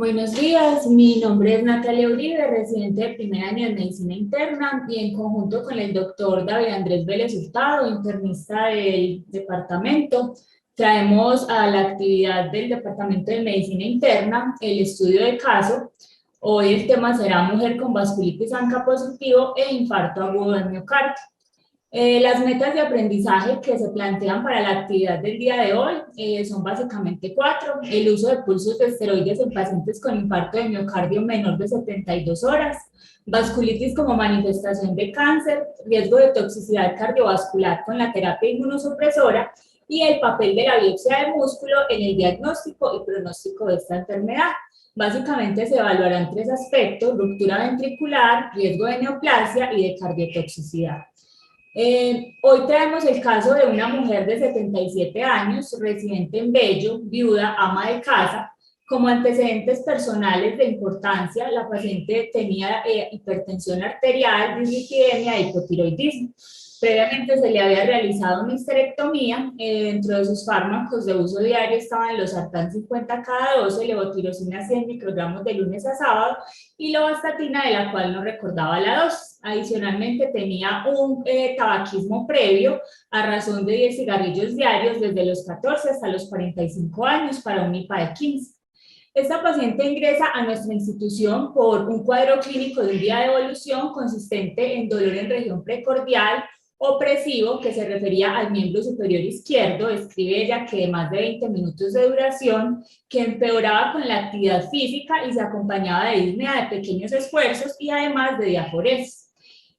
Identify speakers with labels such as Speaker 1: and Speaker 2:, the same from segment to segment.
Speaker 1: Buenos días, mi nombre es Natalia Uribe, residente de primer año de Medicina Interna y en conjunto con el doctor David Andrés Vélez Hurtado, internista del departamento, traemos a la actividad del Departamento de Medicina Interna el estudio de caso. Hoy el tema será mujer con vasculitis ANCA positivo e infarto agudo del miocardio. Las metas de aprendizaje que se plantean para la actividad del día de hoy son básicamente cuatro: el uso de pulsos de esteroides en pacientes con infarto de miocardio menor de 72 horas, vasculitis como manifestación de cáncer, riesgo de toxicidad cardiovascular con la terapia inmunosupresora y el papel de la biopsia de músculo en el diagnóstico y pronóstico de esta enfermedad. Básicamente se evaluarán tres aspectos: ruptura ventricular, riesgo de neoplasia y de cardiotoxicidad. Hoy traemos el caso de una mujer de 77 años, residente en Bello, viuda, ama de casa. Como antecedentes personales de importancia, la paciente tenía hipertensión arterial, dislipidemia e hipotiroidismo. Previamente se le había realizado una histerectomía. Dentro de sus fármacos de uso diario estaban los Sartán 50 cada 12, levotirosina 100 microgramos de lunes a sábado y lovastatina, de la cual no recordaba la dosis. Adicionalmente tenía un tabaquismo previo a razón de 10 cigarrillos diarios desde los 14 hasta los 45 años para un IPA de 15. Esta paciente ingresa a nuestra institución por un cuadro clínico de un día de evolución consistente en dolor en región precordial opresivo que se refería al miembro superior izquierdo. Describe ella que de más de 20 minutos de duración, que empeoraba con la actividad física y se acompañaba de disnea de pequeños esfuerzos y además de diaforesis.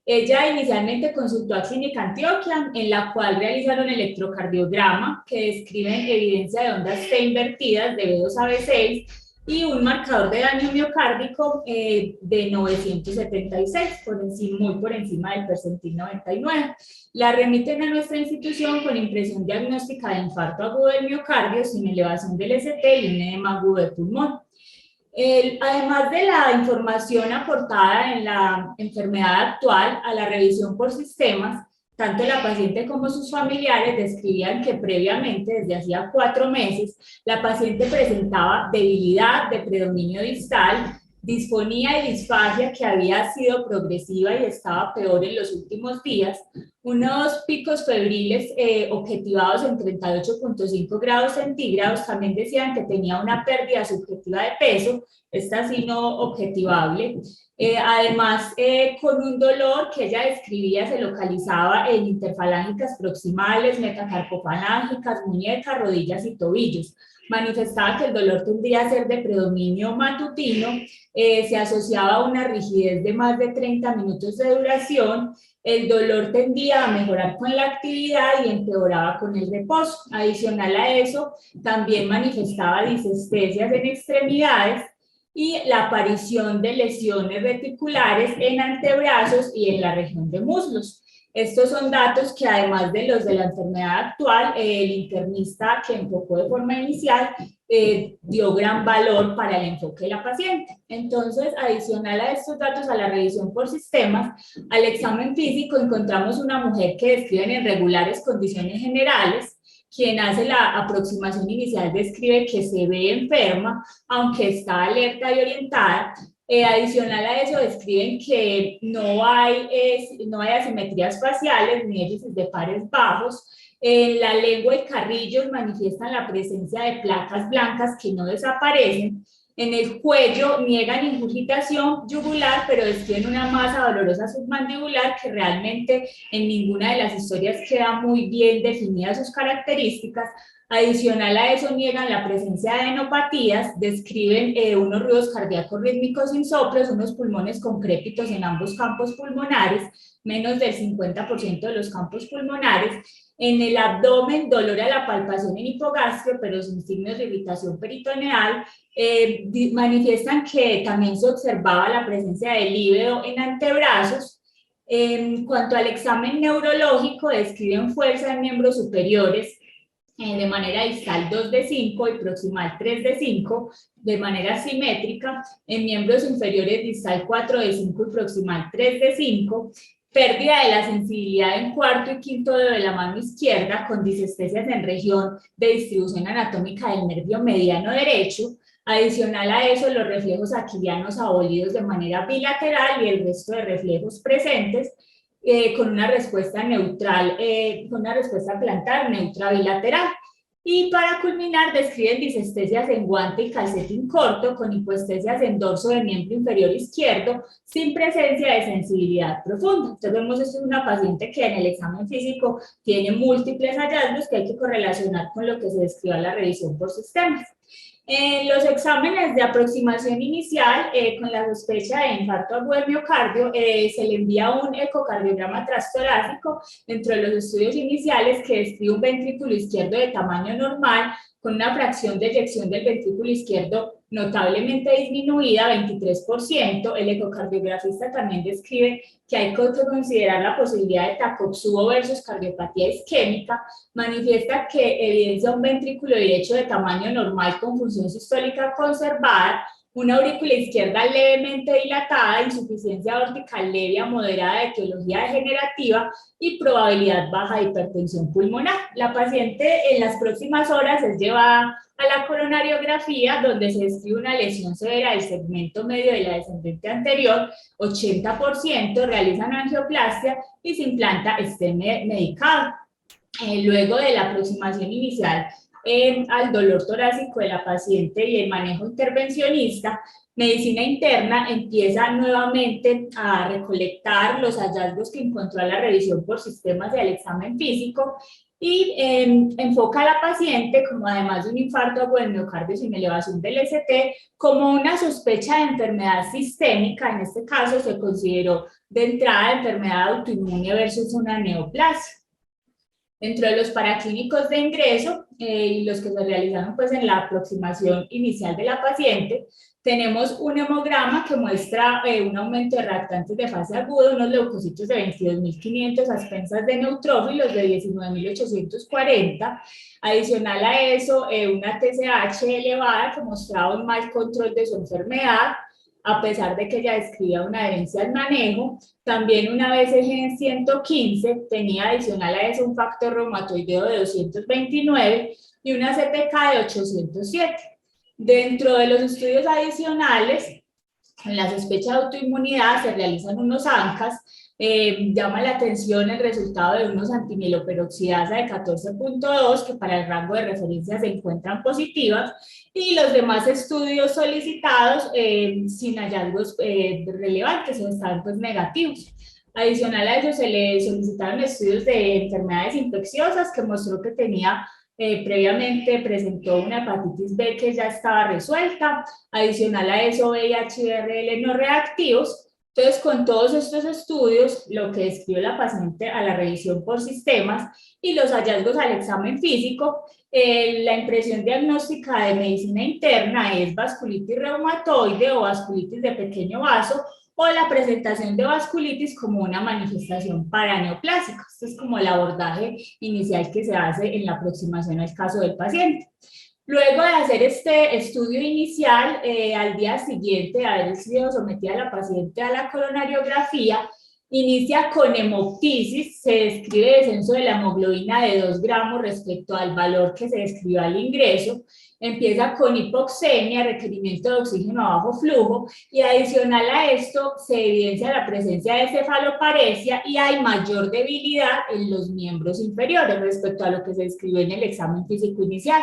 Speaker 1: Ella inicialmente consultó a Clínica Antioquia, en la cual realizaron electrocardiograma que describen evidencia de ondas T invertidas de B2 a B6 y un marcador de daño miocárdico de 976, muy por encima del percentil 99. La remiten a nuestra institución con impresión diagnóstica de infarto agudo del miocardio sin elevación del ST y un edema agudo de pulmón. Además de la información aportada en la enfermedad actual, a la revisión por sistemas, tanto la paciente como sus familiares describían que previamente, desde hacía 4 meses, la paciente presentaba debilidad de predominio distal, disfonía y disfagia que había sido progresiva y estaba peor en los últimos días, unos picos febriles objetivados en 38.5 grados centígrados. También decían que tenía una pérdida subjetiva de peso, esta sí no objetivable. Además, con un dolor que ella describía se localizaba en interfalángicas proximales, metacarpofalángicas, muñecas, rodillas y tobillos. Manifestaba que el dolor tendría a ser de predominio matutino, se asociaba a una rigidez de más de 30 minutos de duración. El dolor tendía a mejorar con la actividad y empeoraba con el reposo. Adicional a eso, también manifestaba disestesias en extremidades y la aparición de lesiones reticulares en antebrazos y en la región de muslos. Estos son datos que, además de los de la enfermedad actual, el internista que enfocó de forma inicial dio gran valor para el enfoque de la paciente. Entonces, adicional a estos datos, a la revisión por sistemas, al examen físico, encontramos una mujer que describe en regulares condiciones generales. Quien hace la aproximación inicial describe que se ve enferma, aunque está alerta y orientada. Adicional a eso, describen que no hay asimetrías faciales ni déficit de pares bajos. En la lengua y carrillos manifiestan la presencia de placas blancas que no desaparecen. En el cuello niegan ingurgitación yugular, pero describen una masa dolorosa submandibular que realmente en ninguna de las historias queda muy bien definida sus características. Adicional a eso, niegan la presencia de enopatías, describen unos ruidos cardíacos rítmicos sin soplos, unos pulmones concrépitos en ambos campos pulmonares, menos del 50% de los campos pulmonares. En el abdomen, dolor a la palpación en hipogastrio, pero sin signos de irritación peritoneal. Manifiestan que también se observaba la presencia de lívido en antebrazos. En cuanto al examen neurológico, describen fuerza en miembros superiores, de manera distal 2 de 5 y proximal 3 de 5, de manera simétrica. En miembros inferiores distal 4 de 5 y proximal 3 de 5. Pérdida de la sensibilidad en cuarto y quinto dedo de la mano izquierda, con disestesias en región de distribución anatómica del nervio mediano derecho. Adicional a eso, los reflejos aquilianos abolidos de manera bilateral y el resto de reflejos presentes con una respuesta neutral, con una respuesta plantar neutra bilateral. Y para culminar, describen disestesias en guante y calcetín corto con hipoestesias en dorso de miembro inferior izquierdo sin presencia de sensibilidad profunda. Entonces vemos esto es una paciente que en el examen físico tiene múltiples hallazgos que hay que correlacionar con lo que se describe en la revisión por sistemas. En los exámenes de aproximación inicial, con la sospecha de infarto agudo del miocardio, se le envía un ecocardiograma transtorácico dentro de los estudios iniciales que describe un ventrículo izquierdo de tamaño normal con una fracción de eyección del ventrículo izquierdo notablemente disminuida, 23%. El ecocardiografista también describe que hay que considerar la posibilidad de tacoxubo versus cardiopatía isquémica. Manifiesta que evidencia un ventrículo derecho de tamaño normal con función sistólica conservada, una aurícula izquierda levemente dilatada, insuficiencia aórtica leve a moderada de etiología degenerativa y probabilidad baja de hipertensión pulmonar. La paciente en las próximas horas es llevada a la coronariografía, donde se describe una lesión severa del segmento medio de la descendente anterior, 80%, realizan angioplastia y se implanta stent medicado. Luego de la aproximación inicial al dolor torácico de la paciente y el manejo intervencionista, medicina interna empieza nuevamente a recolectar los hallazgos que encontró a la revisión por sistemas del examen físico y enfoca a la paciente como además de un infarto agudo del miocardio sin elevación del ST, como una sospecha de enfermedad sistémica. En este caso se consideró de entrada enfermedad autoinmune versus una neoplasia. Dentro de los paraclínicos de ingreso y los que se realizaron pues, en la aproximación inicial de la paciente, tenemos un hemograma que muestra un aumento de reactantes de fase aguda, unos leucocitos de 22.500 a expensas de neutrófilos de 19.840. Adicional a eso, una TSH elevada que mostraba un mal control de su enfermedad, a pesar de que ella describía una adherencia al manejo. También una BCG en 115, tenía adicional a eso un factor reumatoideo de 229 y una CPK de 807. Dentro de los estudios adicionales, en la sospecha de autoinmunidad se realizan unos ANCAS. Llama la atención el resultado de unos antimieloperoxidasa de 14.2 que para el rango de referencia se encuentran positivas, y los demás estudios solicitados sin hallazgos relevantes o están pues negativos. Adicional a ello se le solicitaron estudios de enfermedades infecciosas que mostró que tenía previamente presentó una hepatitis B que ya estaba resuelta. Adicional a eso VIH y VRL no reactivos. Entonces, con todos estos estudios, lo que describió la paciente a la revisión por sistemas y los hallazgos al examen físico, la impresión diagnóstica de medicina interna es vasculitis reumatoide o vasculitis de pequeño vaso, o la presentación de vasculitis como una manifestación paraneoplásica. Esto es como el abordaje inicial que se hace en la aproximación al caso del paciente. Luego de hacer este estudio inicial, al día siguiente de haber sido sometida a la paciente a la coronariografía, inicia con hemoptisis, se describe descenso de la hemoglobina de 2 gramos respecto al valor que se describió al ingreso, empieza con hipoxemia, requerimiento de oxígeno a bajo flujo, y adicional a esto se evidencia la presencia de cefaloparesia y hay mayor debilidad en los miembros inferiores respecto a lo que se describió en el examen físico inicial.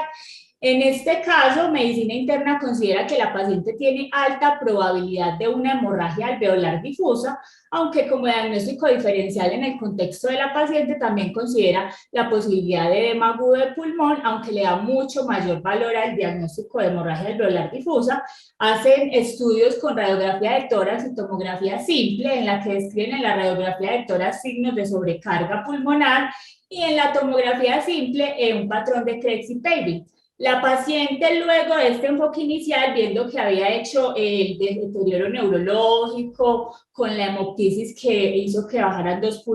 Speaker 1: En este caso, medicina interna considera que la paciente tiene alta probabilidad de una hemorragia alveolar difusa, aunque como diagnóstico diferencial en el contexto de la paciente también considera la posibilidad de edema agudo de pulmón, aunque le da mucho mayor valor al diagnóstico de hemorragia alveolar difusa. Hacen estudios con radiografía de tórax y tomografía simple, en la que describen en la radiografía de tórax signos de sobrecarga pulmonar y en la tomografía simple un patrón de Krebs y Paving. La paciente, luego de este enfoque inicial, viendo que había hecho el deterioro neurológico con la hemoptisis que hizo que bajaran 2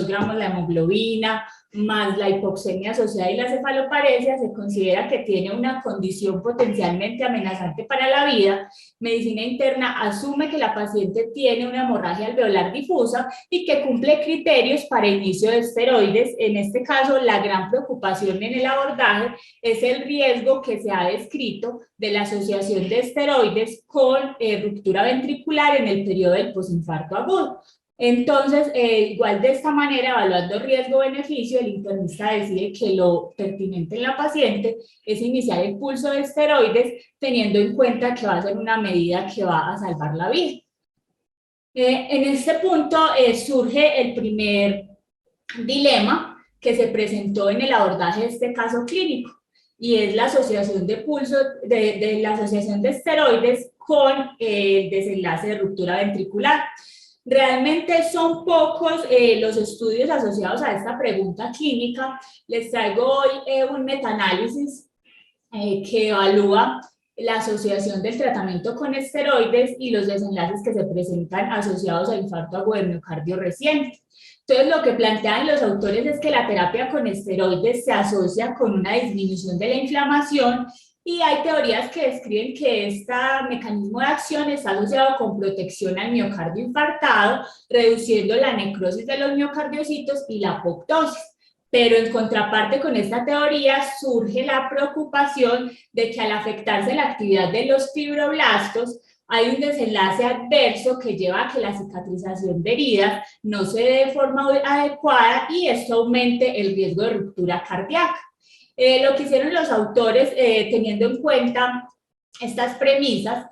Speaker 1: gramos la hemoglobina, más la hipoxemia asociada y la cefaloparesia, se considera que tiene una condición potencialmente amenazante para la vida. Medicina interna asume que la paciente tiene una hemorragia alveolar difusa y que cumple criterios para inicio de esteroides. En este caso, la gran preocupación en el abordaje es el riesgo que se ha descrito de la asociación de esteroides con ruptura ventricular en el periodo del posinfarto agudo. Entonces, igual de esta manera, evaluando riesgo-beneficio, el internista decide que lo pertinente en la paciente es iniciar el pulso de esteroides, teniendo en cuenta que va a ser una medida que va a salvar la vida. En este punto surge el primer dilema que se presentó en el abordaje de este caso clínico, y es la asociación de pulso, de la asociación de esteroides con el desenlace de ruptura ventricular. Realmente son pocos los estudios asociados a esta pregunta clínica. Les traigo hoy un metaanálisis que evalúa la asociación del tratamiento con esteroides y los desenlaces que se presentan asociados al infarto agudo de miocardio reciente. Entonces, lo que plantean los autores es que la terapia con esteroides se asocia con una disminución de la inflamación, y hay teorías que describen que este mecanismo de acción está asociado con protección al miocardio infartado, reduciendo la necrosis de los miocardiocitos y la apoptosis. Pero en contraparte con esta teoría surge la preocupación de que al afectarse la actividad de los fibroblastos, hay un desenlace adverso que lleva a que la cicatrización de heridas no se dé de forma adecuada y esto aumente el riesgo de ruptura cardíaca. Lo que hicieron los autores, teniendo en cuenta estas premisas,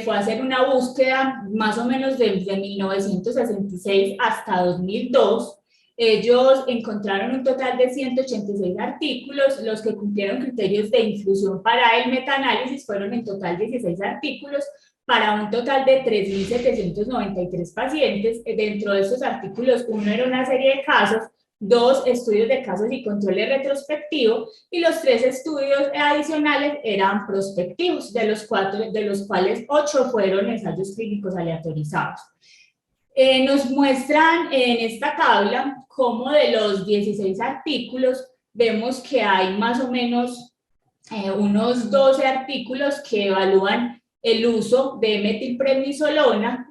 Speaker 1: fue hacer una búsqueda más o menos desde 1966 hasta 2002. Ellos encontraron un total de 186 artículos. Los que cumplieron criterios de inclusión para el metaanálisis fueron en total 16 artículos, para un total de 3.793 pacientes. Dentro de estos artículos, uno era una serie de casos, 2 estudios de casos y controles retrospectivos, y los 3 estudios adicionales eran prospectivos, de los cuales 8 fueron ensayos clínicos aleatorizados. Nos muestran en esta tabla cómo de los 16 artículos vemos que hay más o menos unos 12 artículos que evalúan el uso de metilprednisolona,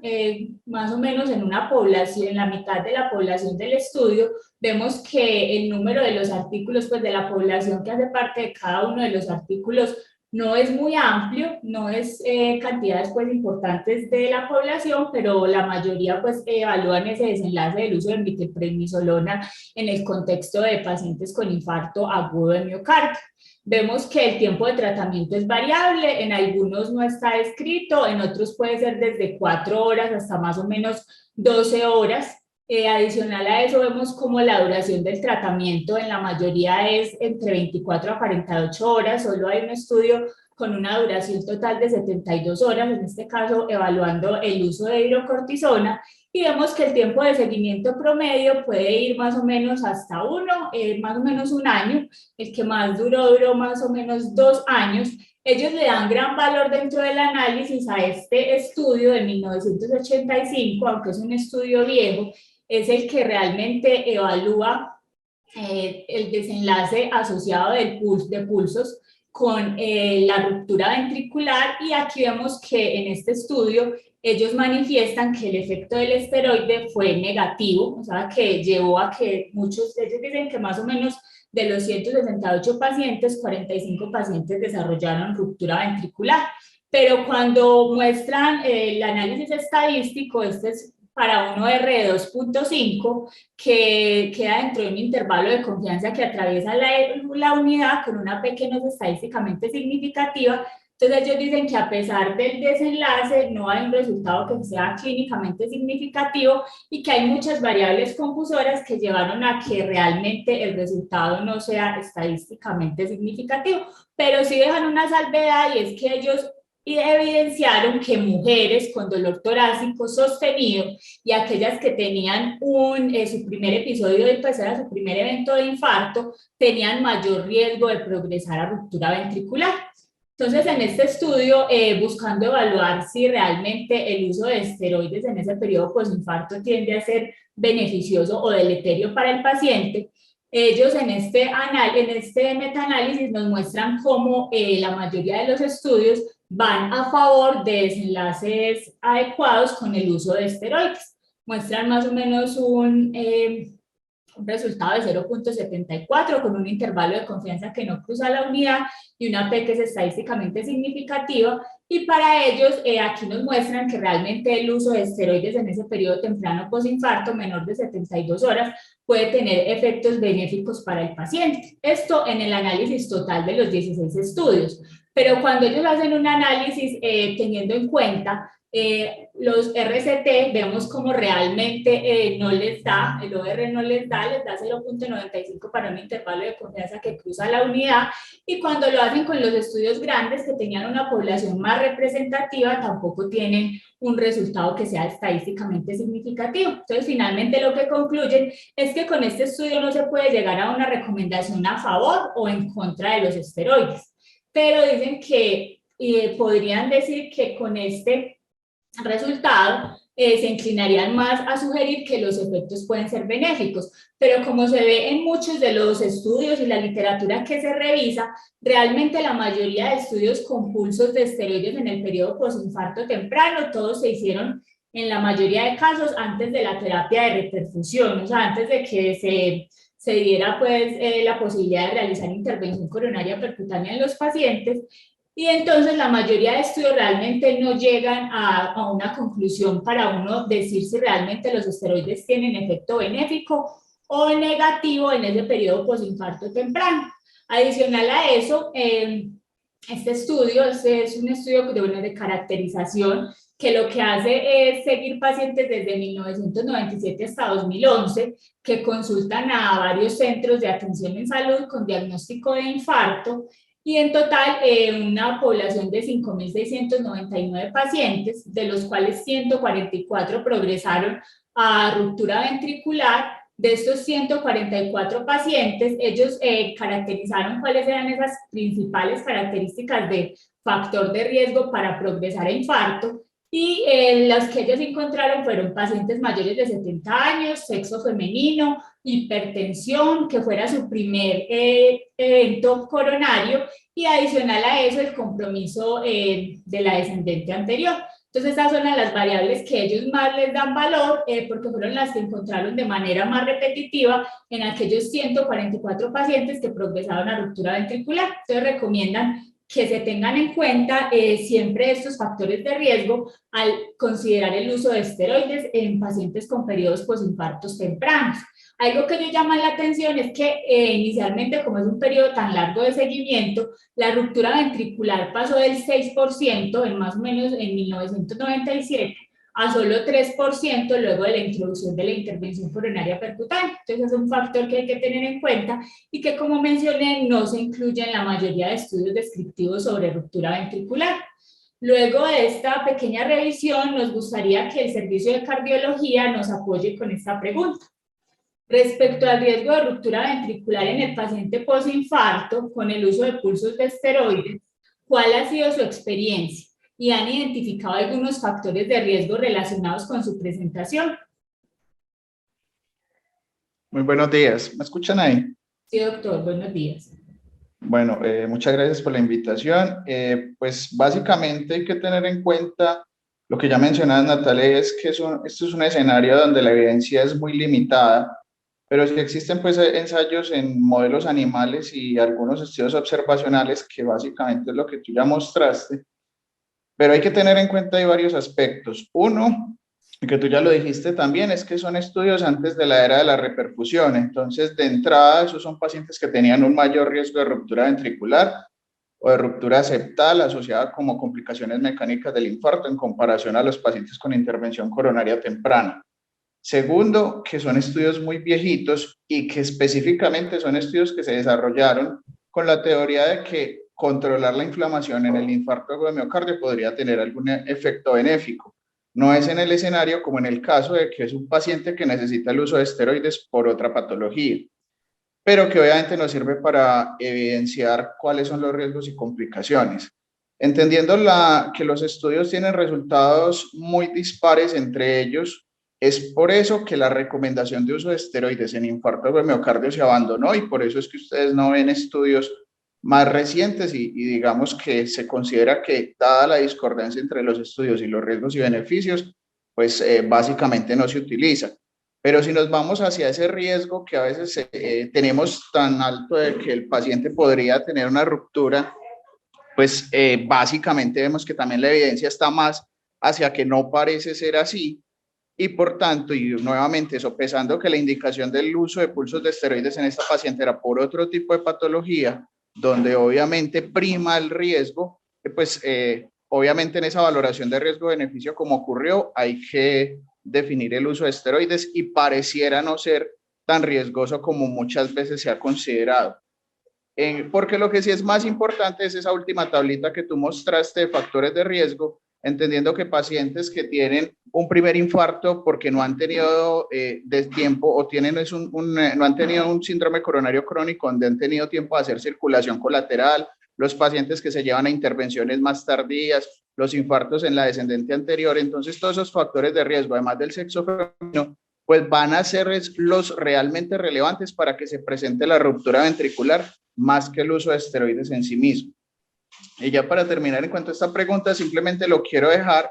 Speaker 1: más o menos en una población, en la mitad de la población del estudio. Vemos que el número de los artículos, pues de la población que hace parte de cada uno de los artículos, no es muy amplio, no es cantidades pues importantes de la población, pero la mayoría pues evalúan ese desenlace del uso de metilprednisolona en el contexto de pacientes con infarto agudo de miocardio. Vemos que el tiempo de tratamiento es variable, en algunos no está descrito, en otros puede ser desde 4 horas hasta más o menos 12 horas. Adicional a eso, vemos como la duración del tratamiento en la mayoría es entre 24 a 48 horas, solo hay un estudio con una duración total de 72 horas, en este caso evaluando el uso de hidrocortisona, y vemos que el tiempo de seguimiento promedio puede ir más o menos hasta más o menos un año, el que más duró más o menos 2 años. Ellos le dan gran valor dentro del análisis a este estudio de 1985, aunque es un estudio viejo, es el que realmente evalúa el desenlace asociado de pulsos con la ruptura ventricular, y aquí vemos que en este estudio ellos manifiestan que el efecto del esteroide fue negativo, o sea que llevó a que muchos de ellos dicen que más o menos de los 168 pacientes, 45 pacientes desarrollaron ruptura ventricular, pero cuando muestran el análisis estadístico, este es para un OR de 2.5, que queda dentro de un intervalo de confianza que atraviesa la unidad con una P que no es estadísticamente significativa. Entonces ellos dicen que a pesar del desenlace no hay un resultado que sea clínicamente significativo y que hay muchas variables confusoras que llevaron a que realmente el resultado no sea estadísticamente significativo, pero sí dejan una salvedad, y es que ellos evidenciaron que mujeres con dolor torácico sostenido y aquellas que tenían su primer episodio de era su primer evento de infarto, tenían mayor riesgo de progresar a ruptura ventricular. Entonces, en este estudio, buscando evaluar si realmente el uso de esteroides en ese periodo posinfarto tiende a ser beneficioso o deleterio para el paciente, ellos en este metaanálisis nos muestran cómo la mayoría de los estudios van a favor de desenlaces adecuados con el uso de esteroides. Muestran más o menos un resultado de 0,74 con un intervalo de confianza que no cruza la unidad y una P que es estadísticamente significativa. Y para ellos, aquí nos muestran que realmente el uso de esteroides en ese periodo temprano posinfarto, menor de 72 horas, puede tener efectos benéficos para el paciente. Esto en el análisis total de los 16 estudios. Pero cuando ellos hacen un análisis teniendo en cuenta los RCT, vemos como realmente no les da, el OR no les da 0,95 para un intervalo de confianza que cruza la unidad, y cuando lo hacen con los estudios grandes que tenían una población más representativa, tampoco tienen un resultado que sea estadísticamente significativo. Entonces, finalmente lo que concluyen es que con este estudio no se puede llegar a una recomendación a favor o en contra de los esteroides, pero dicen que podrían decir que con este resultado se inclinarían más a sugerir que los efectos pueden ser benéficos, pero como se ve en muchos de los estudios y la literatura que se revisa, realmente la mayoría de estudios con pulsos de esteroides en el periodo posinfarto temprano, todos se hicieron en la mayoría de casos antes de la terapia de reperfusión, o sea, antes de que se diera pues la posibilidad de realizar intervención coronaria percutánea en los pacientes. Y entonces la mayoría de estudios realmente no llegan a una conclusión para uno decir si realmente los esteroides tienen efecto benéfico o negativo en ese periodo posinfarto temprano. Adicional a eso, este estudio es un estudio de caracterización que lo que hace es seguir pacientes desde 1997 hasta 2011 que consultan a varios centros de atención en salud con diagnóstico de infarto, y en total una población de 5.699 pacientes, de los cuales 144 progresaron a ruptura ventricular. De estos 144 pacientes, ellos caracterizaron cuáles eran esas principales características de factor de riesgo para progresar a infarto, y las que ellos encontraron fueron pacientes mayores de 70 años, sexo femenino, hipertensión, que fuera su primer evento coronario, y adicional a eso el compromiso de la descendente anterior. Entonces esas son las variables que ellos más les dan valor porque fueron las que encontraron de manera más repetitiva en aquellos 144 pacientes que progresaron a ruptura ventricular. Entonces recomiendan que se tengan en cuenta siempre estos factores de riesgo al considerar el uso de esteroides en pacientes con periodos posinfartos tempranos. Algo que me llama la atención es que inicialmente, como es un periodo tan largo de seguimiento, la ruptura ventricular pasó del 6% en más o menos en 1997 a solo 3% luego de la introducción de la intervención coronaria percutánea. Entonces es un factor que hay que tener en cuenta y que, como mencioné, no se incluye en la mayoría de estudios descriptivos sobre ruptura ventricular. Luego de esta pequeña revisión, nos gustaría que el servicio de cardiología nos apoye con esta pregunta. Respecto al riesgo de ruptura ventricular en el paciente posinfarto con el uso de pulsos de esteroides, ¿cuál ha sido su experiencia? ¿Y han identificado algunos factores de riesgo relacionados con su presentación?
Speaker 2: Muy buenos días. ¿Me escuchan ahí?
Speaker 1: Sí, doctor, buenos días.
Speaker 2: Bueno, muchas gracias por la invitación. Pues básicamente hay que tener en cuenta lo que ya mencionaba Natalia, es que esto es un escenario donde la evidencia es muy limitada, pero sí existen pues ensayos en modelos animales y algunos estudios observacionales que básicamente es lo que tú ya mostraste. Pero hay que tener en cuenta hay varios aspectos. Uno, y que tú ya lo dijiste también, es que son estudios antes de la era de la reperfusión. Entonces, de entrada, esos son pacientes que tenían un mayor riesgo de ruptura ventricular o de ruptura septal asociada como complicaciones mecánicas del infarto en comparación a los pacientes con intervención coronaria temprana. Segundo, que son estudios muy viejitos y que específicamente son estudios que se desarrollaron con la teoría de que controlar la inflamación en el infarto agudo de miocardio podría tener algún efecto benéfico. No es en el escenario como en el caso de que es un paciente que necesita el uso de esteroides por otra patología, pero que obviamente nos sirve para evidenciar cuáles son los riesgos y complicaciones. Entendiendo que los estudios tienen resultados muy dispares entre ellos, es por eso que la recomendación de uso de esteroides en infarto de miocardio se abandonó y por eso es que ustedes no ven estudios más recientes y digamos que se considera que dada la discordancia entre los estudios y los riesgos y beneficios, pues básicamente no se utiliza. Pero si nos vamos hacia ese riesgo que a veces tenemos tan alto de que el paciente podría tener una ruptura, pues básicamente vemos que también la evidencia está más hacia que no parece ser así y por tanto, y nuevamente sopesando que la indicación del uso de pulsos de esteroides en esta paciente era por otro tipo de patología, donde obviamente prima el riesgo, pues obviamente en esa valoración de riesgo-beneficio como ocurrió, hay que definir el uso de esteroides y pareciera no ser tan riesgoso como muchas veces se ha considerado. Porque lo que sí es más importante es esa última tablita que tú mostraste de factores de riesgo, entendiendo que pacientes que tienen un primer infarto porque no han tenido de tiempo o tienen no han tenido un síndrome coronario crónico donde han tenido tiempo de hacer circulación colateral, los pacientes que se llevan a intervenciones más tardías, los infartos en la descendente anterior, entonces todos esos factores de riesgo, además del sexo femenino, pues van a ser los realmente relevantes para que se presente la ruptura ventricular más que el uso de esteroides en sí mismo. Y ya para terminar, en cuanto a esta pregunta, simplemente lo quiero dejar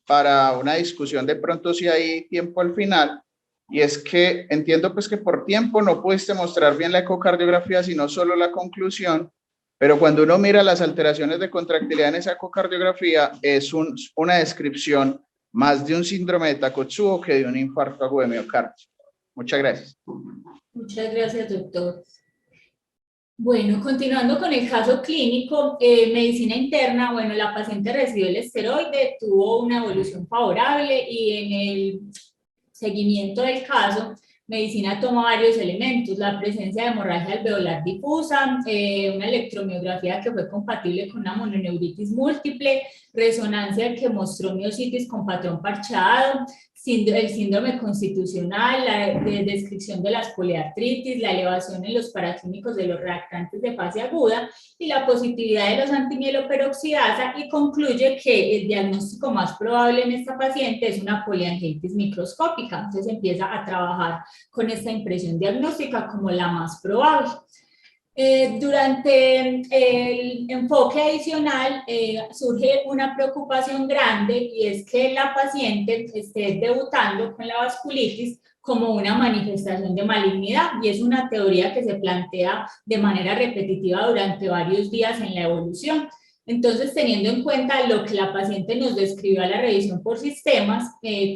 Speaker 2: para una discusión de pronto si hay tiempo al final, y es que entiendo pues que por tiempo no pudiste mostrar bien la ecocardiografía, sino solo la conclusión, pero cuando uno mira las alteraciones de contractilidad en esa ecocardiografía, es una descripción más de un síndrome de Takotsubo que de un infarto agudo de miocardio. Muchas gracias.
Speaker 1: Muchas gracias, doctor. Bueno, continuando con el caso clínico, medicina interna, bueno, la paciente recibió el esteroide, tuvo una evolución favorable y en el seguimiento del caso, medicina toma varios elementos, la presencia de hemorragia alveolar difusa, una electromiografía que fue compatible con una mononeuritis múltiple, resonancia que mostró miositis con patrón parchado, el síndrome constitucional, la descripción de las poliartritis, la elevación en los paraquímicos de los reactantes de fase aguda y la positividad de los antimieloperoxidasa, y concluye que el diagnóstico más probable en esta paciente es una poliangiitis microscópica. Entonces empieza a trabajar con esta impresión diagnóstica como la más probable. Durante el enfoque adicional surge una preocupación grande y es que la paciente esté debutando con la vasculitis como una manifestación de malignidad, y es una teoría que se plantea de manera repetitiva durante varios días en la evolución. Entonces, teniendo en cuenta lo que la paciente nos describió a la revisión por sistemas,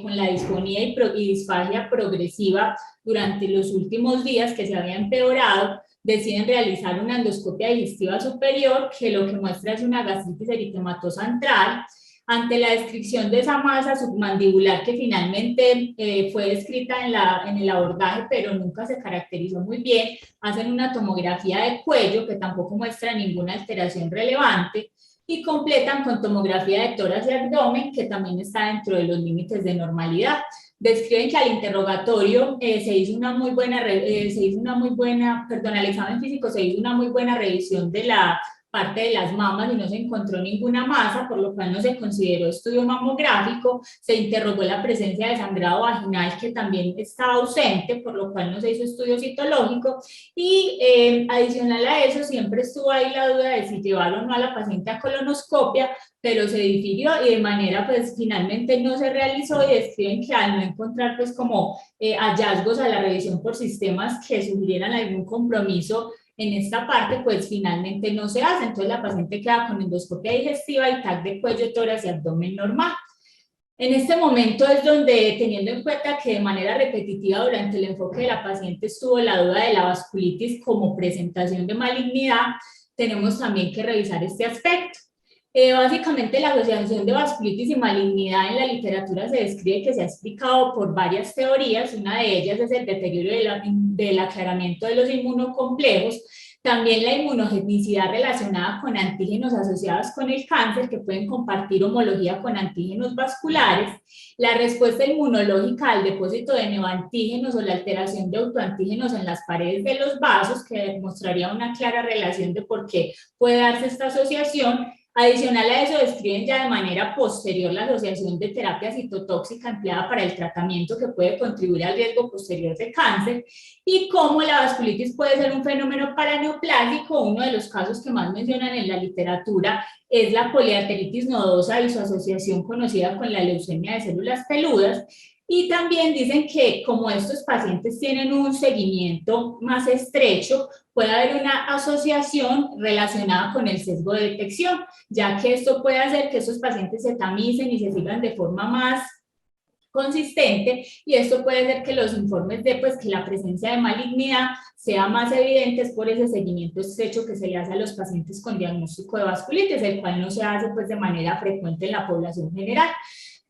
Speaker 1: con la disfonía y disfagia progresiva durante los últimos días que se había empeorado, deciden realizar una endoscopia digestiva superior que lo que muestra es una gastritis eritematosa antral. Ante la descripción de esa masa submandibular que finalmente fue descrita en el abordaje, pero nunca se caracterizó muy bien, hacen una tomografía de cuello que tampoco muestra ninguna alteración relevante y completan con tomografía de tórax y abdomen, que también está dentro de los límites de normalidad. Describen que al interrogatorio se hizo una muy buena, perdón, al examen físico se hizo una muy buena revisión de la parte de las mamas y no se encontró ninguna masa, por lo cual no se consideró estudio mamográfico. Se interrogó la presencia de sangrado vaginal, que también estaba ausente, por lo cual no se hizo estudio citológico, y adicional a eso siempre estuvo ahí la duda de si llevar o no a la paciente a colonoscopia, pero se difirió y de manera pues finalmente no se realizó, y describen que al no encontrar pues como hallazgos a la revisión por sistemas que sugirieran algún compromiso en esta parte, pues finalmente no se hace. Entonces la paciente queda con endoscopia digestiva y TAC de cuello, tórax y abdomen normal. En este momento es donde, teniendo en cuenta que de manera repetitiva durante el enfoque de la paciente estuvo la duda de la vasculitis como presentación de malignidad, tenemos también que revisar este aspecto. Básicamente la asociación de vasculitis y malignidad en la literatura se describe que se ha explicado por varias teorías. Una de ellas es el deterioro del aclaramiento de los inmunocomplejos, también la inmunogenicidad relacionada con antígenos asociados con el cáncer que pueden compartir homología con antígenos vasculares, la respuesta inmunológica al depósito de neoantígenos o la alteración de autoantígenos en las paredes de los vasos, que mostraría una clara relación de por qué puede darse esta asociación, Adicional a eso, describen ya de manera posterior la asociación de terapia citotóxica empleada para el tratamiento que puede contribuir al riesgo posterior de cáncer y cómo la vasculitis puede ser un fenómeno paraneoplásico. Uno de los casos que más mencionan en la literatura es la poliarteritis nodosa y su asociación conocida con la leucemia de células peludas. Y también dicen que como estos pacientes tienen un seguimiento más estrecho, puede haber una asociación relacionada con el sesgo de detección, ya que esto puede hacer que esos pacientes se tamicen y se sigan de forma más consistente, y esto puede ser que los informes de pues que la presencia de malignidad sea más evidente por ese seguimiento estrecho que se le hace a los pacientes con diagnóstico de vasculitis, el cual no se hace pues de manera frecuente en la población general.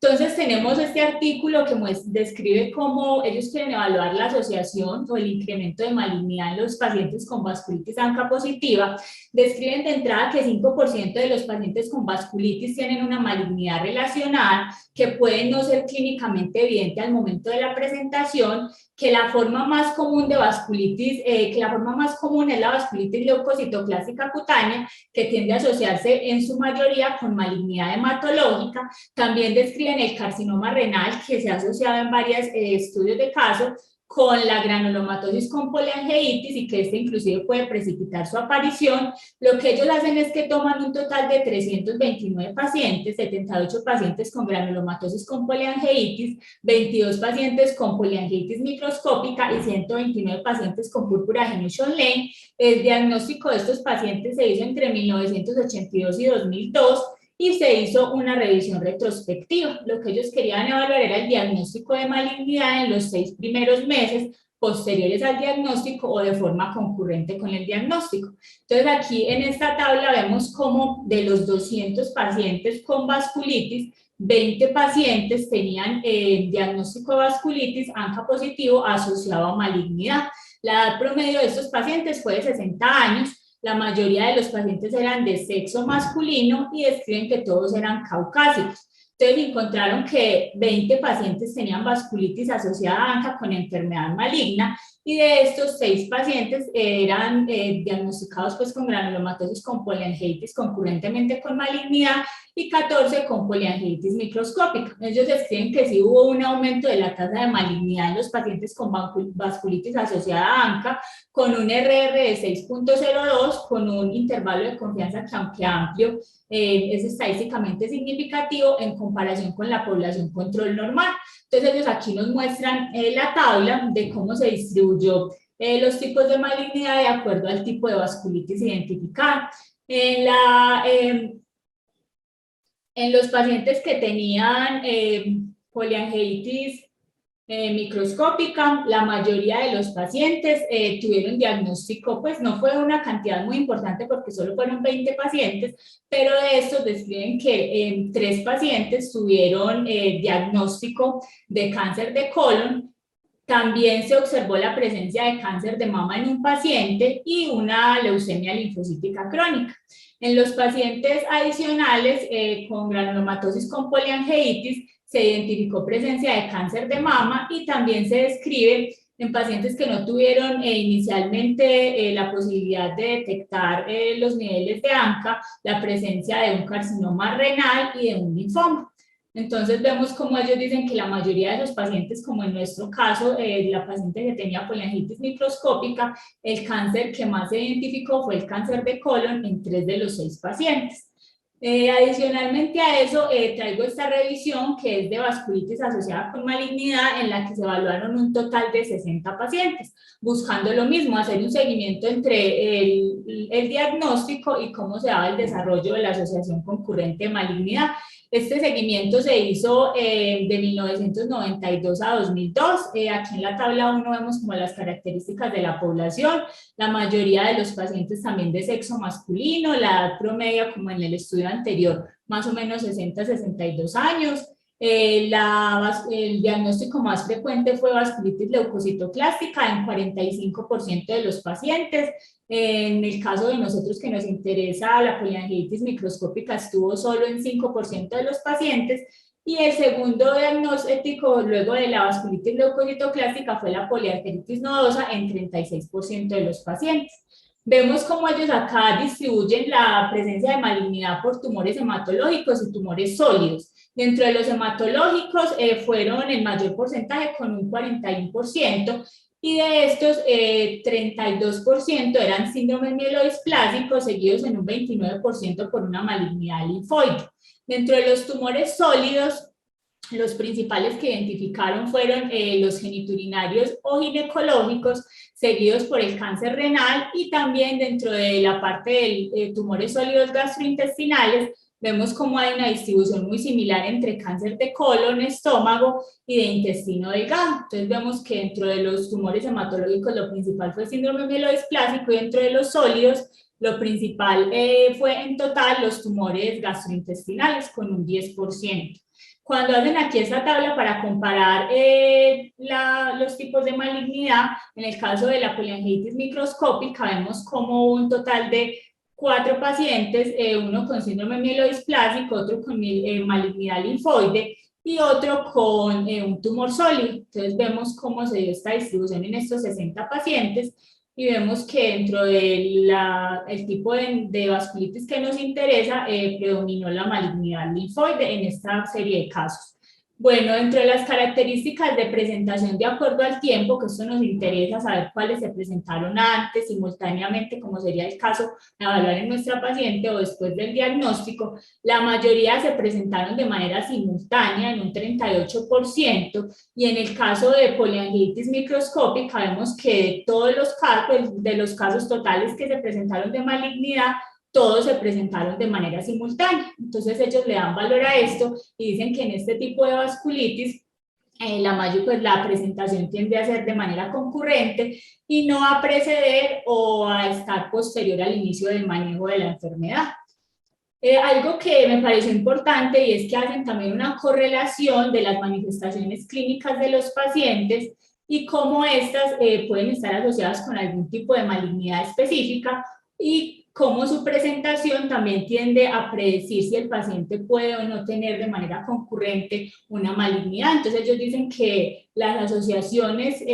Speaker 1: Entonces tenemos este artículo que describe cómo ellos quieren evaluar la asociación o el incremento de malignidad en los pacientes con vasculitis ANCA positiva. Describen de entrada que 5% de los pacientes con vasculitis tienen una malignidad relacionada que puede no ser clínicamente evidente al momento de la presentación, que la forma más común de vasculitis, que la forma más común es la vasculitis leucocitoclástica cutánea, que tiende a asociarse en su mayoría con malignidad hematológica. También describen el carcinoma renal, que se ha asociado en varios estudios de casos con la granulomatosis con poliangeitis y que este inclusive puede precipitar su aparición. Lo que ellos hacen es que toman un total de 329 pacientes, 78 pacientes con granulomatosis con poliangeitis, 22 pacientes con poliangeitis microscópica y 129 pacientes con púrpura Henoch-Lane. El diagnóstico de estos pacientes se hizo entre 1982 y 2002 y se hizo una revisión retrospectiva. Lo que ellos querían evaluar era el diagnóstico de malignidad en los 6 primeros meses posteriores al diagnóstico o de forma concurrente con el diagnóstico. Entonces aquí en esta tabla vemos cómo de los 200 pacientes con vasculitis, 20 pacientes tenían diagnóstico de vasculitis ANCA positivo asociado a malignidad. La edad promedio de estos pacientes fue de 60 años. La mayoría de los pacientes eran de sexo masculino y describen que todos eran caucásicos. Entonces encontraron que 20 pacientes tenían vasculitis asociada a ANCA con enfermedad maligna y de estos 6 pacientes eran diagnosticados pues con granulomatosis con poliangeitis concurrentemente con malignidad y 14 con poliangeitis microscópica. Ellos describen que sí hubo un aumento de la tasa de malignidad en los pacientes con vasculitis asociada a ANCA con un RR de 6.02 con un intervalo de confianza que aunque amplio es estadísticamente significativo en comparación con la población control normal. Entonces ellos aquí nos muestran la tabla de cómo se distribuyó los tipos de malignidad de acuerdo al tipo de vasculitis identificada. En los pacientes que tenían poliangeitis microscópica, la mayoría de los pacientes tuvieron diagnóstico, pues no fue una cantidad muy importante porque solo fueron 20 pacientes, pero de estos describen que 3 pacientes tuvieron diagnóstico de cáncer de colon. También se observó la presencia de cáncer de mama en un paciente y una leucemia linfocítica crónica. En los pacientes adicionales con granulomatosis con poliangeitis se identificó presencia de cáncer de mama y también se describe en pacientes que no tuvieron inicialmente la posibilidad de detectar los niveles de ANCA, la presencia de un carcinoma renal y de un linfoma. Entonces vemos como ellos dicen que la mayoría de los pacientes, como en nuestro caso, la paciente que tenía poliangeitis microscópica, el cáncer que más se identificó fue el cáncer de colon en 3 de los 6 pacientes. Adicionalmente a eso, traigo esta revisión que es de vasculitis asociada con malignidad en la que se evaluaron un total de 60 pacientes, buscando lo mismo, hacer un seguimiento entre el diagnóstico y cómo se daba el desarrollo de la asociación concurrente de malignidad. Este seguimiento se hizo de 1992 a 2002. Aquí en la tabla 1 vemos como las características de la población, la mayoría de los pacientes también de sexo masculino, la edad promedio como en el estudio anterior, más o menos 60-62 años. El diagnóstico más frecuente fue vasculitis leucocitoclástica en 45% de los pacientes. En el caso de nosotros que nos interesa, la poliangeitis microscópica estuvo solo en 5% de los pacientes. Y el segundo diagnóstico luego de la vasculitis leucocitoclástica fue la poliarteritis nodosa en 36% de los pacientes. Vemos cómo ellos acá distribuyen la presencia de malignidad por tumores hematológicos y tumores sólidos. Dentro de los hematológicos fueron el mayor porcentaje con un 41%, y de estos 32% eran síndromes mielodisplásicos, seguidos en un 29% por una malignidad linfoide. Dentro de los tumores sólidos, los principales que identificaron fueron los geniturinarios o ginecológicos, seguidos por el cáncer renal, y también dentro de la parte de tumores sólidos gastrointestinales, vemos cómo hay una distribución muy similar entre cáncer de colon, estómago y de intestino delgado. Entonces vemos que dentro de los tumores hematológicos lo principal fue síndrome mielodisplásico, y dentro de los sólidos lo principal fue en total los tumores gastrointestinales con un 10%. Cuando hacen aquí esta tabla para comparar los tipos de malignidad, en el caso de la poliangitis microscópica, vemos como un total de 4 pacientes, uno con síndrome mielodisplásico, otro con malignidad linfoide y otro con un tumor sólido. Entonces vemos cómo se dio esta distribución en estos 60 pacientes, y vemos que dentro del tipo de vasculitis que nos interesa, predominó la malignidad linfoide en esta serie de casos. Bueno, dentro de las características de presentación de acuerdo al tiempo, que esto nos interesa saber cuáles se presentaron antes, simultáneamente, como sería el caso de evaluar en nuestra paciente, o después del diagnóstico, la mayoría se presentaron de manera simultánea en un 38%, y en el caso de poliangitis microscópica vemos que de los casos totales que se presentaron de malignidad, todos se presentaron de manera simultánea. Entonces ellos le dan valor a esto y dicen que en este tipo de vasculitis la presentación tiende a ser de manera concurrente y no a preceder o a estar posterior al inicio del manejo de la enfermedad. Algo que me pareció importante, y es que hacen también una correlación de las manifestaciones clínicas de los pacientes y cómo estas pueden estar asociadas con algún tipo de malignidad específica, y cómo su presentación también tiende a predecir si el paciente puede o no tener de manera concurrente una malignidad. Entonces ellos dicen que las asociaciones,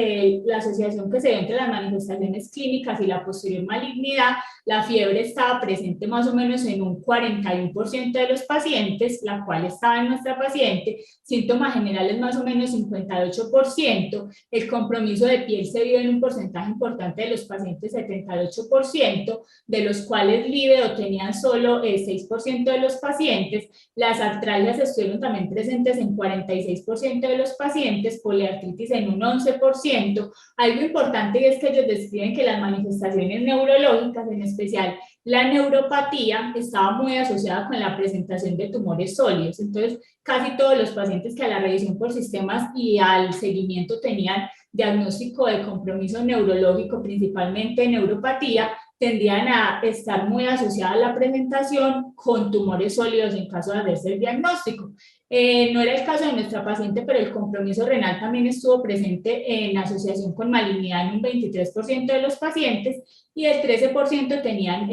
Speaker 1: la asociación que se dio entre las manifestaciones clínicas y la posterior malignidad, la fiebre estaba presente más o menos en un 41% de los pacientes, la cual estaba en nuestra paciente, síntomas generales más o menos 58%, el compromiso de piel se vio en un porcentaje importante de los pacientes, 78%, de los cuales lívido tenían solo 6% de los pacientes, las artralgias estuvieron también presentes en 46% de los pacientes, poliartritis en un 11%. Algo importante es que ellos describen que las manifestaciones neurológicas, en especial la neuropatía, estaba muy asociada con la presentación de tumores sólidos. Entonces, casi todos los pacientes que a la revisión por sistemas y al seguimiento tenían diagnóstico de compromiso neurológico, principalmente neuropatía, tendían a estar muy asociadas a la presentación con tumores sólidos en caso de hacerse el diagnóstico. No era el caso de nuestra paciente, pero el compromiso renal también estuvo presente en asociación con malignidad en un 23% de los pacientes, y el 13% tenían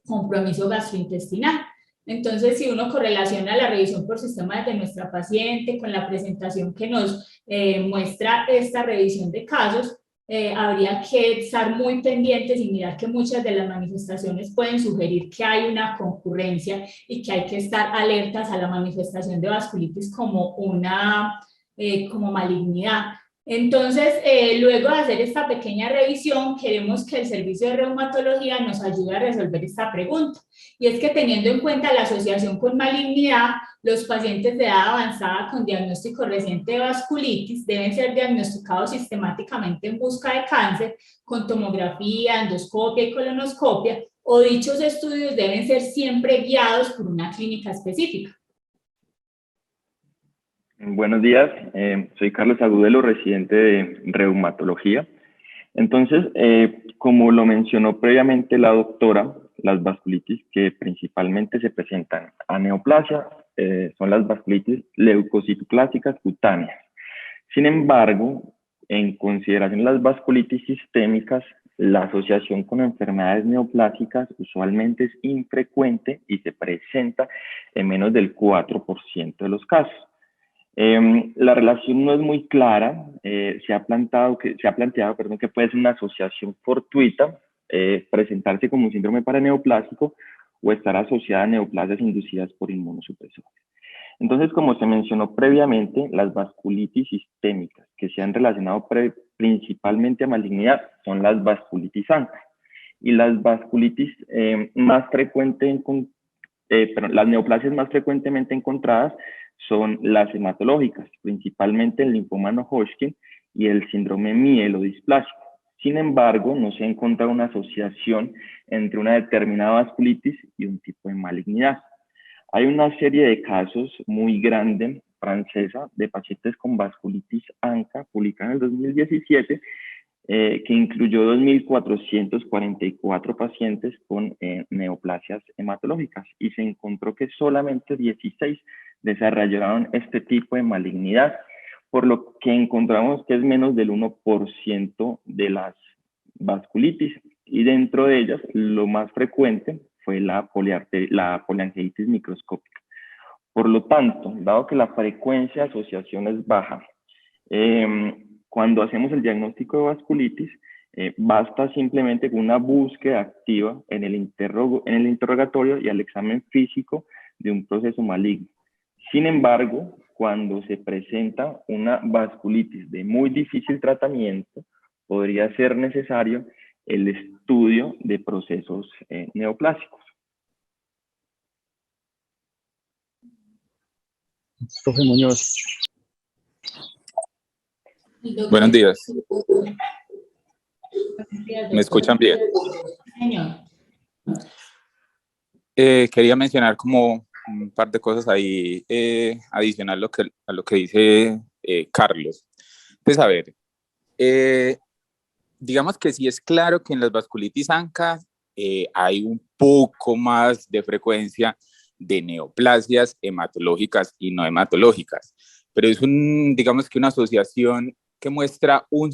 Speaker 1: compromiso gastrointestinal. Entonces, si uno correlaciona la revisión por sistemas de nuestra paciente con la presentación que nos muestra esta revisión de casos, habría que estar muy pendientes y mirar que muchas de las manifestaciones pueden sugerir que hay una concurrencia y que hay que estar alertas a la manifestación de vasculitis como como malignidad. Entonces, luego de hacer esta pequeña revisión, queremos que el servicio de reumatología nos ayude a resolver esta pregunta. Y es que, teniendo en cuenta la asociación con malignidad, los pacientes de edad avanzada con diagnóstico reciente de vasculitis deben ser diagnosticados sistemáticamente en busca de cáncer con tomografía, endoscopia y colonoscopia, o dichos estudios deben ser siempre guiados por una clínica específica.
Speaker 3: Buenos días, soy Carlos Agudelo, residente de reumatología. Entonces, como lo mencionó previamente la doctora, las vasculitis que principalmente se presentan a neoplasia son las vasculitis leucocitoclásicas cutáneas. Sin embargo, en consideración de las vasculitis sistémicas, la asociación con enfermedades neoplásicas usualmente es infrecuente y se presenta en menos del 4% de los casos. La relación no es muy clara, se ha planteado que puede ser una asociación fortuita, presentarse como un síndrome paraneoplásico o estar asociada a neoplasias inducidas por inmunosupresores. Entonces, como se mencionó previamente, las vasculitis sistémicas que se han relacionado principalmente a malignidad son las vasculitis ANCA. Y las vasculitis las neoplasias más frecuentemente encontradas son las hematológicas, principalmente el linfoma no-Hodgkin y el síndrome mielodisplásico. Sin embargo, no se ha encontrado una asociación entre una determinada vasculitis y un tipo de malignidad. Hay una serie de casos muy grande francesa de pacientes con vasculitis ANCA publicada en el 2017 que incluyó 2.444 pacientes con neoplasias hematológicas y se encontró que solamente 16 desarrollaron este tipo de malignidad, por lo que encontramos que es menos del 1% de las vasculitis, y dentro de ellas lo más frecuente fue la poliangiitis microscópica. Por lo tanto, dado que la frecuencia de asociación es baja, cuando hacemos el diagnóstico de vasculitis, basta simplemente con una búsqueda activa en el interrogatorio y al examen físico de un proceso maligno. Sin embargo, cuando se presenta una vasculitis de muy difícil tratamiento, podría ser necesario el estudio de procesos neoplásicos.
Speaker 4: Profe Muñoz.
Speaker 5: Buenos días. ¿Me escuchan bien?
Speaker 1: Señor.
Speaker 5: Quería mencionar como un par de cosas ahí adicional a lo que dice Carlos. Pues a ver, digamos que sí es claro que en las vasculitis ANCA hay un poco más de frecuencia de neoplasias hematológicas y no hematológicas, pero es digamos que una asociación que muestra un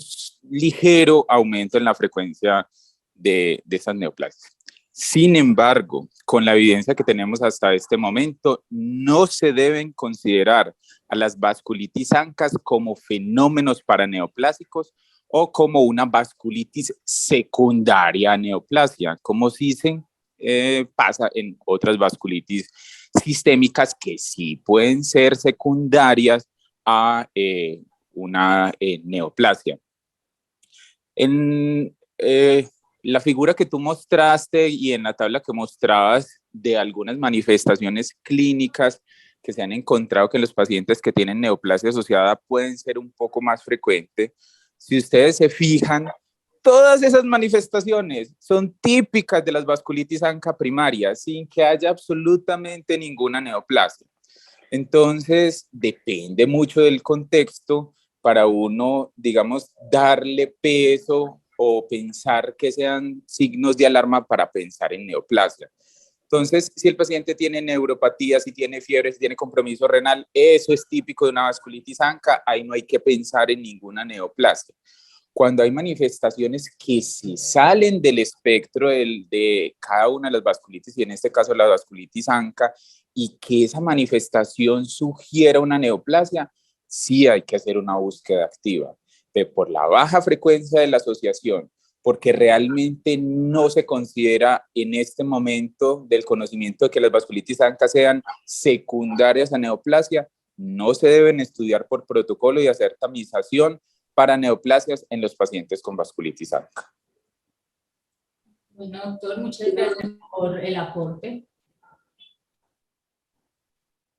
Speaker 5: ligero aumento en la frecuencia de estas neoplasias. Sin embargo, con la evidencia que tenemos hasta este momento, no se deben considerar a las vasculitis ANCA como fenómenos paraneoplásicos o como una vasculitis secundaria a neoplasia, como sí pasa en otras vasculitis sistémicas que sí pueden ser secundarias a una neoplasia. En la figura que tú mostraste y en la tabla que mostrabas de algunas manifestaciones clínicas que se han encontrado que los pacientes que tienen neoplasia asociada pueden ser un poco más frecuentes. Si ustedes se fijan, todas esas manifestaciones son típicas de las vasculitis ANCA primarias, sin que haya absolutamente ninguna neoplasia. Entonces, depende mucho del contexto para uno, digamos, darle peso o pensar que sean signos de alarma para pensar en neoplasia. Entonces, si el paciente tiene neuropatía, si tiene fiebre, si tiene compromiso renal, eso es típico de una vasculitis ANCA, ahí no hay que pensar en ninguna neoplasia. Cuando hay manifestaciones que se salen del espectro de cada una de las vasculitis, y en este caso la vasculitis ANCA, y que esa manifestación sugiera una neoplasia, sí hay que hacer una búsqueda activa. Pero por la baja frecuencia de la asociación, porque realmente no se considera en este momento del conocimiento de que las vasculitis ANCA sean secundarias a neoplasia, no se deben estudiar por protocolo y hacer tamización para neoplasias en los pacientes con vasculitis ANCA.
Speaker 1: Bueno, doctor, muchas gracias por el aporte.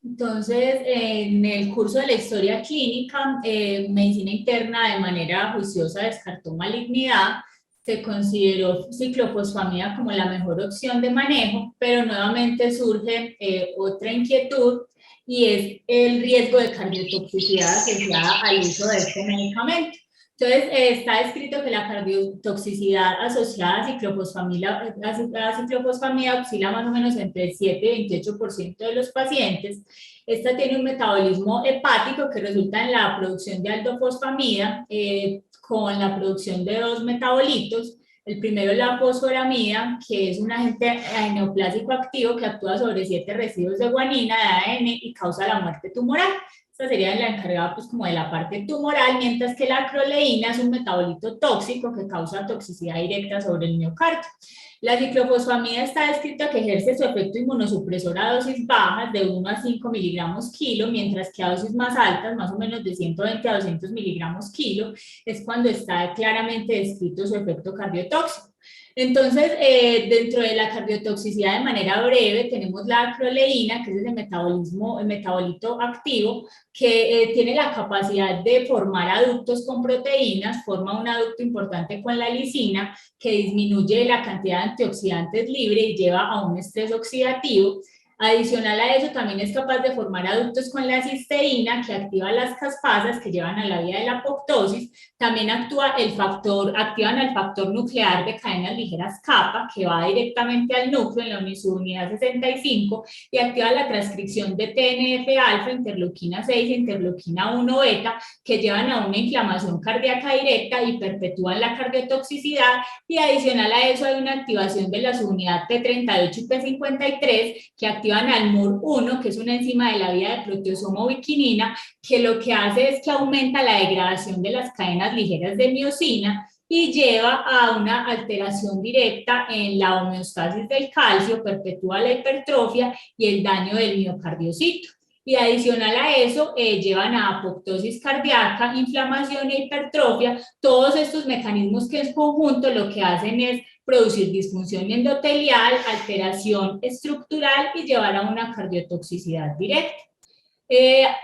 Speaker 1: Entonces, en el curso de la historia clínica, medicina interna de manera juiciosa descartó malignidad, se consideró ciclofosfamida como la mejor opción de manejo, pero nuevamente surge otra inquietud y es el riesgo de cardiotoxicidad asociada al uso de este medicamento. Entonces, está descrito que la cardiotoxicidad asociada a ciclofosfamida oscila más o menos entre el 7 y 28% de los pacientes. Esta tiene un metabolismo hepático que resulta en la producción de aldofosfamida con la producción de dos metabolitos. El primero es la fosforamida, que es un agente neoplásico activo que actúa sobre 7 residuos de guanina de ADN y causa la muerte tumoral. Esta sería la encargada pues como de la parte tumoral, mientras que la acroleína es un metabolito tóxico que causa toxicidad directa sobre el miocardio. La ciclofosfamida está descrito que ejerce su efecto inmunosupresor a dosis bajas de 1 a 5 miligramos kilo, mientras que a dosis más altas, más o menos de 120 a 200 miligramos kilo, es cuando está claramente descrito su efecto cardiotóxico. Entonces, dentro de la cardiotoxicidad, de manera breve, tenemos la acroleína, que es el metabolito activo, que tiene la capacidad de formar aductos con proteínas, forma un aducto importante con la lisina, que disminuye la cantidad de antioxidantes libre y lleva a un estrés oxidativo. Adicional a eso, también es capaz de formar aductos con la cisteína, que activa las caspasas que llevan a la vía de la apoptosis. También activan el factor nuclear de cadenas ligeras kappa, que va directamente al núcleo en la subunidad 65 y activa la transcripción de TNF-alfa, interleuquina 6 e interleuquina 1 beta, que llevan a una inflamación cardíaca directa y perpetúan la cardiotoxicidad. Y adicional a eso hay una activación de la subunidad T38 y P53 que activan al MUR1, que es una enzima de la vía de proteosomo ubiquinina, que lo que hace es que aumenta la degradación de las cadenas ligeras de miosina y lleva a una alteración directa en la homeostasis del calcio, perpetúa la hipertrofia y el daño del miocardiocito. Y adicional a eso, llevan a apoptosis cardíaca, inflamación e hipertrofia. Todos estos mecanismos que en conjunto lo que hacen es producir disfunción endotelial, alteración estructural y llevar a una cardiotoxicidad directa.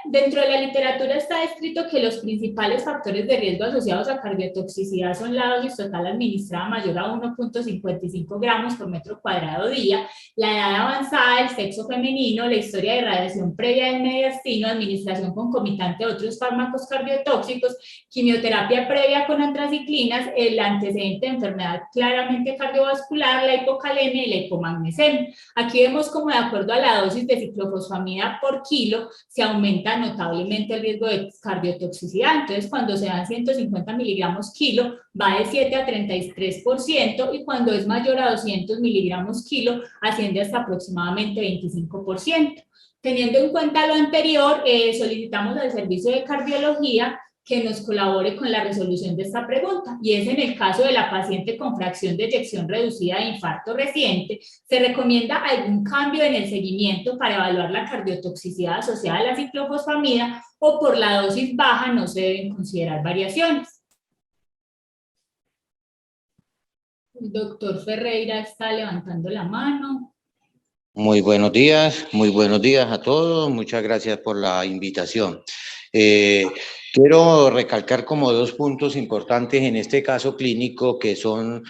Speaker 1: Dentro de la literatura está descrito que los principales factores de riesgo asociados a cardiotoxicidad son la dosis total administrada mayor a 1.55 gramos por metro cuadrado día, la edad avanzada, el sexo femenino, la historia de radiación previa del mediastino, administración concomitante de otros fármacos cardiotóxicos, quimioterapia previa con antraciclinas, el antecedente de enfermedad claramente cardiovascular, la hipocalemia y la hipomagnesemia. Aquí vemos como de acuerdo a la dosis de ciclofosfamida por kilo, se aumenta notablemente el riesgo de cardiotoxicidad. Entonces, cuando se dan 150 miligramos kilo, va de 7 a 33%, y cuando es mayor a 200 miligramos kilo, asciende hasta aproximadamente 25%. Teniendo en cuenta lo anterior, solicitamos al servicio de cardiología que nos colabore con la resolución de esta pregunta, y es en el caso de la paciente con fracción de eyección reducida de infarto reciente, ¿se recomienda algún cambio en el seguimiento para evaluar la cardiotoxicidad asociada a la ciclofosfamida, o por la dosis baja no se deben considerar variaciones? El doctor Ferreira está levantando la mano.
Speaker 6: Muy buenos días a todos. Muchas gracias por la invitación. Quiero recalcar como dos puntos importantes en este caso clínico que son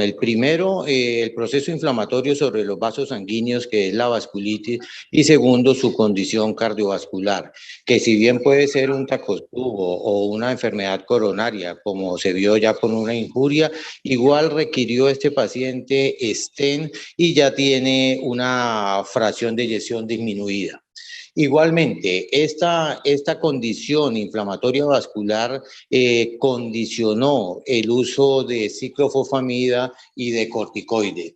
Speaker 6: el primero, el proceso inflamatorio sobre los vasos sanguíneos, que es la vasculitis, y segundo, su condición cardiovascular, que si bien puede ser un tacotubo o una enfermedad coronaria, como se vio ya con una injuria, igual requirió este paciente stent y ya tiene una fracción de eyección disminuida. Igualmente, esta condición inflamatoria vascular condicionó el uso de ciclofosfamida y de corticoides.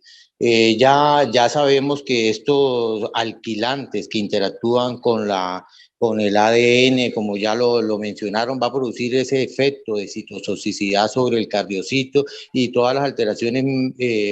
Speaker 6: Ya sabemos que estos alquilantes que interactúan con el ADN, como ya lo mencionaron, va a producir ese efecto de citotoxicidad sobre el cardiocito y todas las alteraciones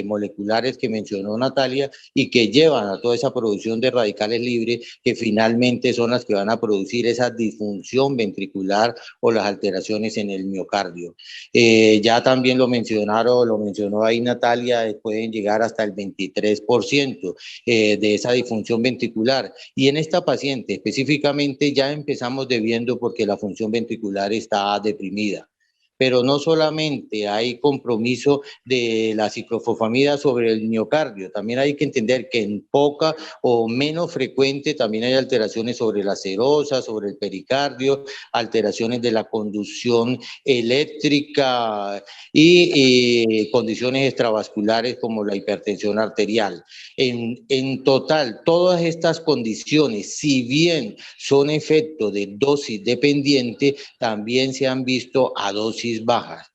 Speaker 6: moleculares que mencionó Natalia, y que llevan a toda esa producción de radicales libres, que finalmente son las que van a producir esa disfunción ventricular o las alteraciones en el miocardio. Ya también lo mencionó ahí Natalia, pueden llegar hasta el 23% de esa disfunción ventricular, y en esta paciente específicamente ya empezamos debiendo porque la función ventricular está deprimida. Pero no solamente hay compromiso de la ciclofosfamida sobre el miocardio, también hay que entender que en poca o menos frecuente también hay alteraciones sobre la serosa, sobre el pericardio, alteraciones de la conducción eléctrica y condiciones extravasculares como la hipertensión arterial. En total, todas estas condiciones, si bien son efecto de dosis dependiente, también se han visto a dosis bajas.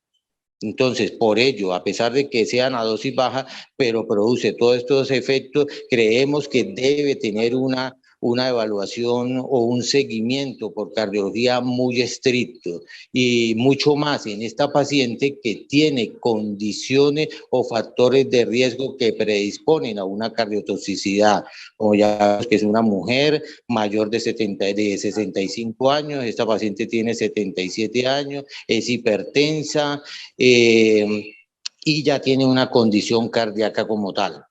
Speaker 6: Entonces, por ello, a pesar de que sean a dosis baja, pero produce todos estos efectos, creemos que debe tener una una evaluación o un seguimiento por cardiología muy estricto, y mucho más en esta paciente que tiene condiciones o factores de riesgo que predisponen a una cardiotoxicidad, como ya que es una mujer mayor de 65 años, esta paciente tiene 77 años, es hipertensa y ya tiene una condición cardíaca como tal.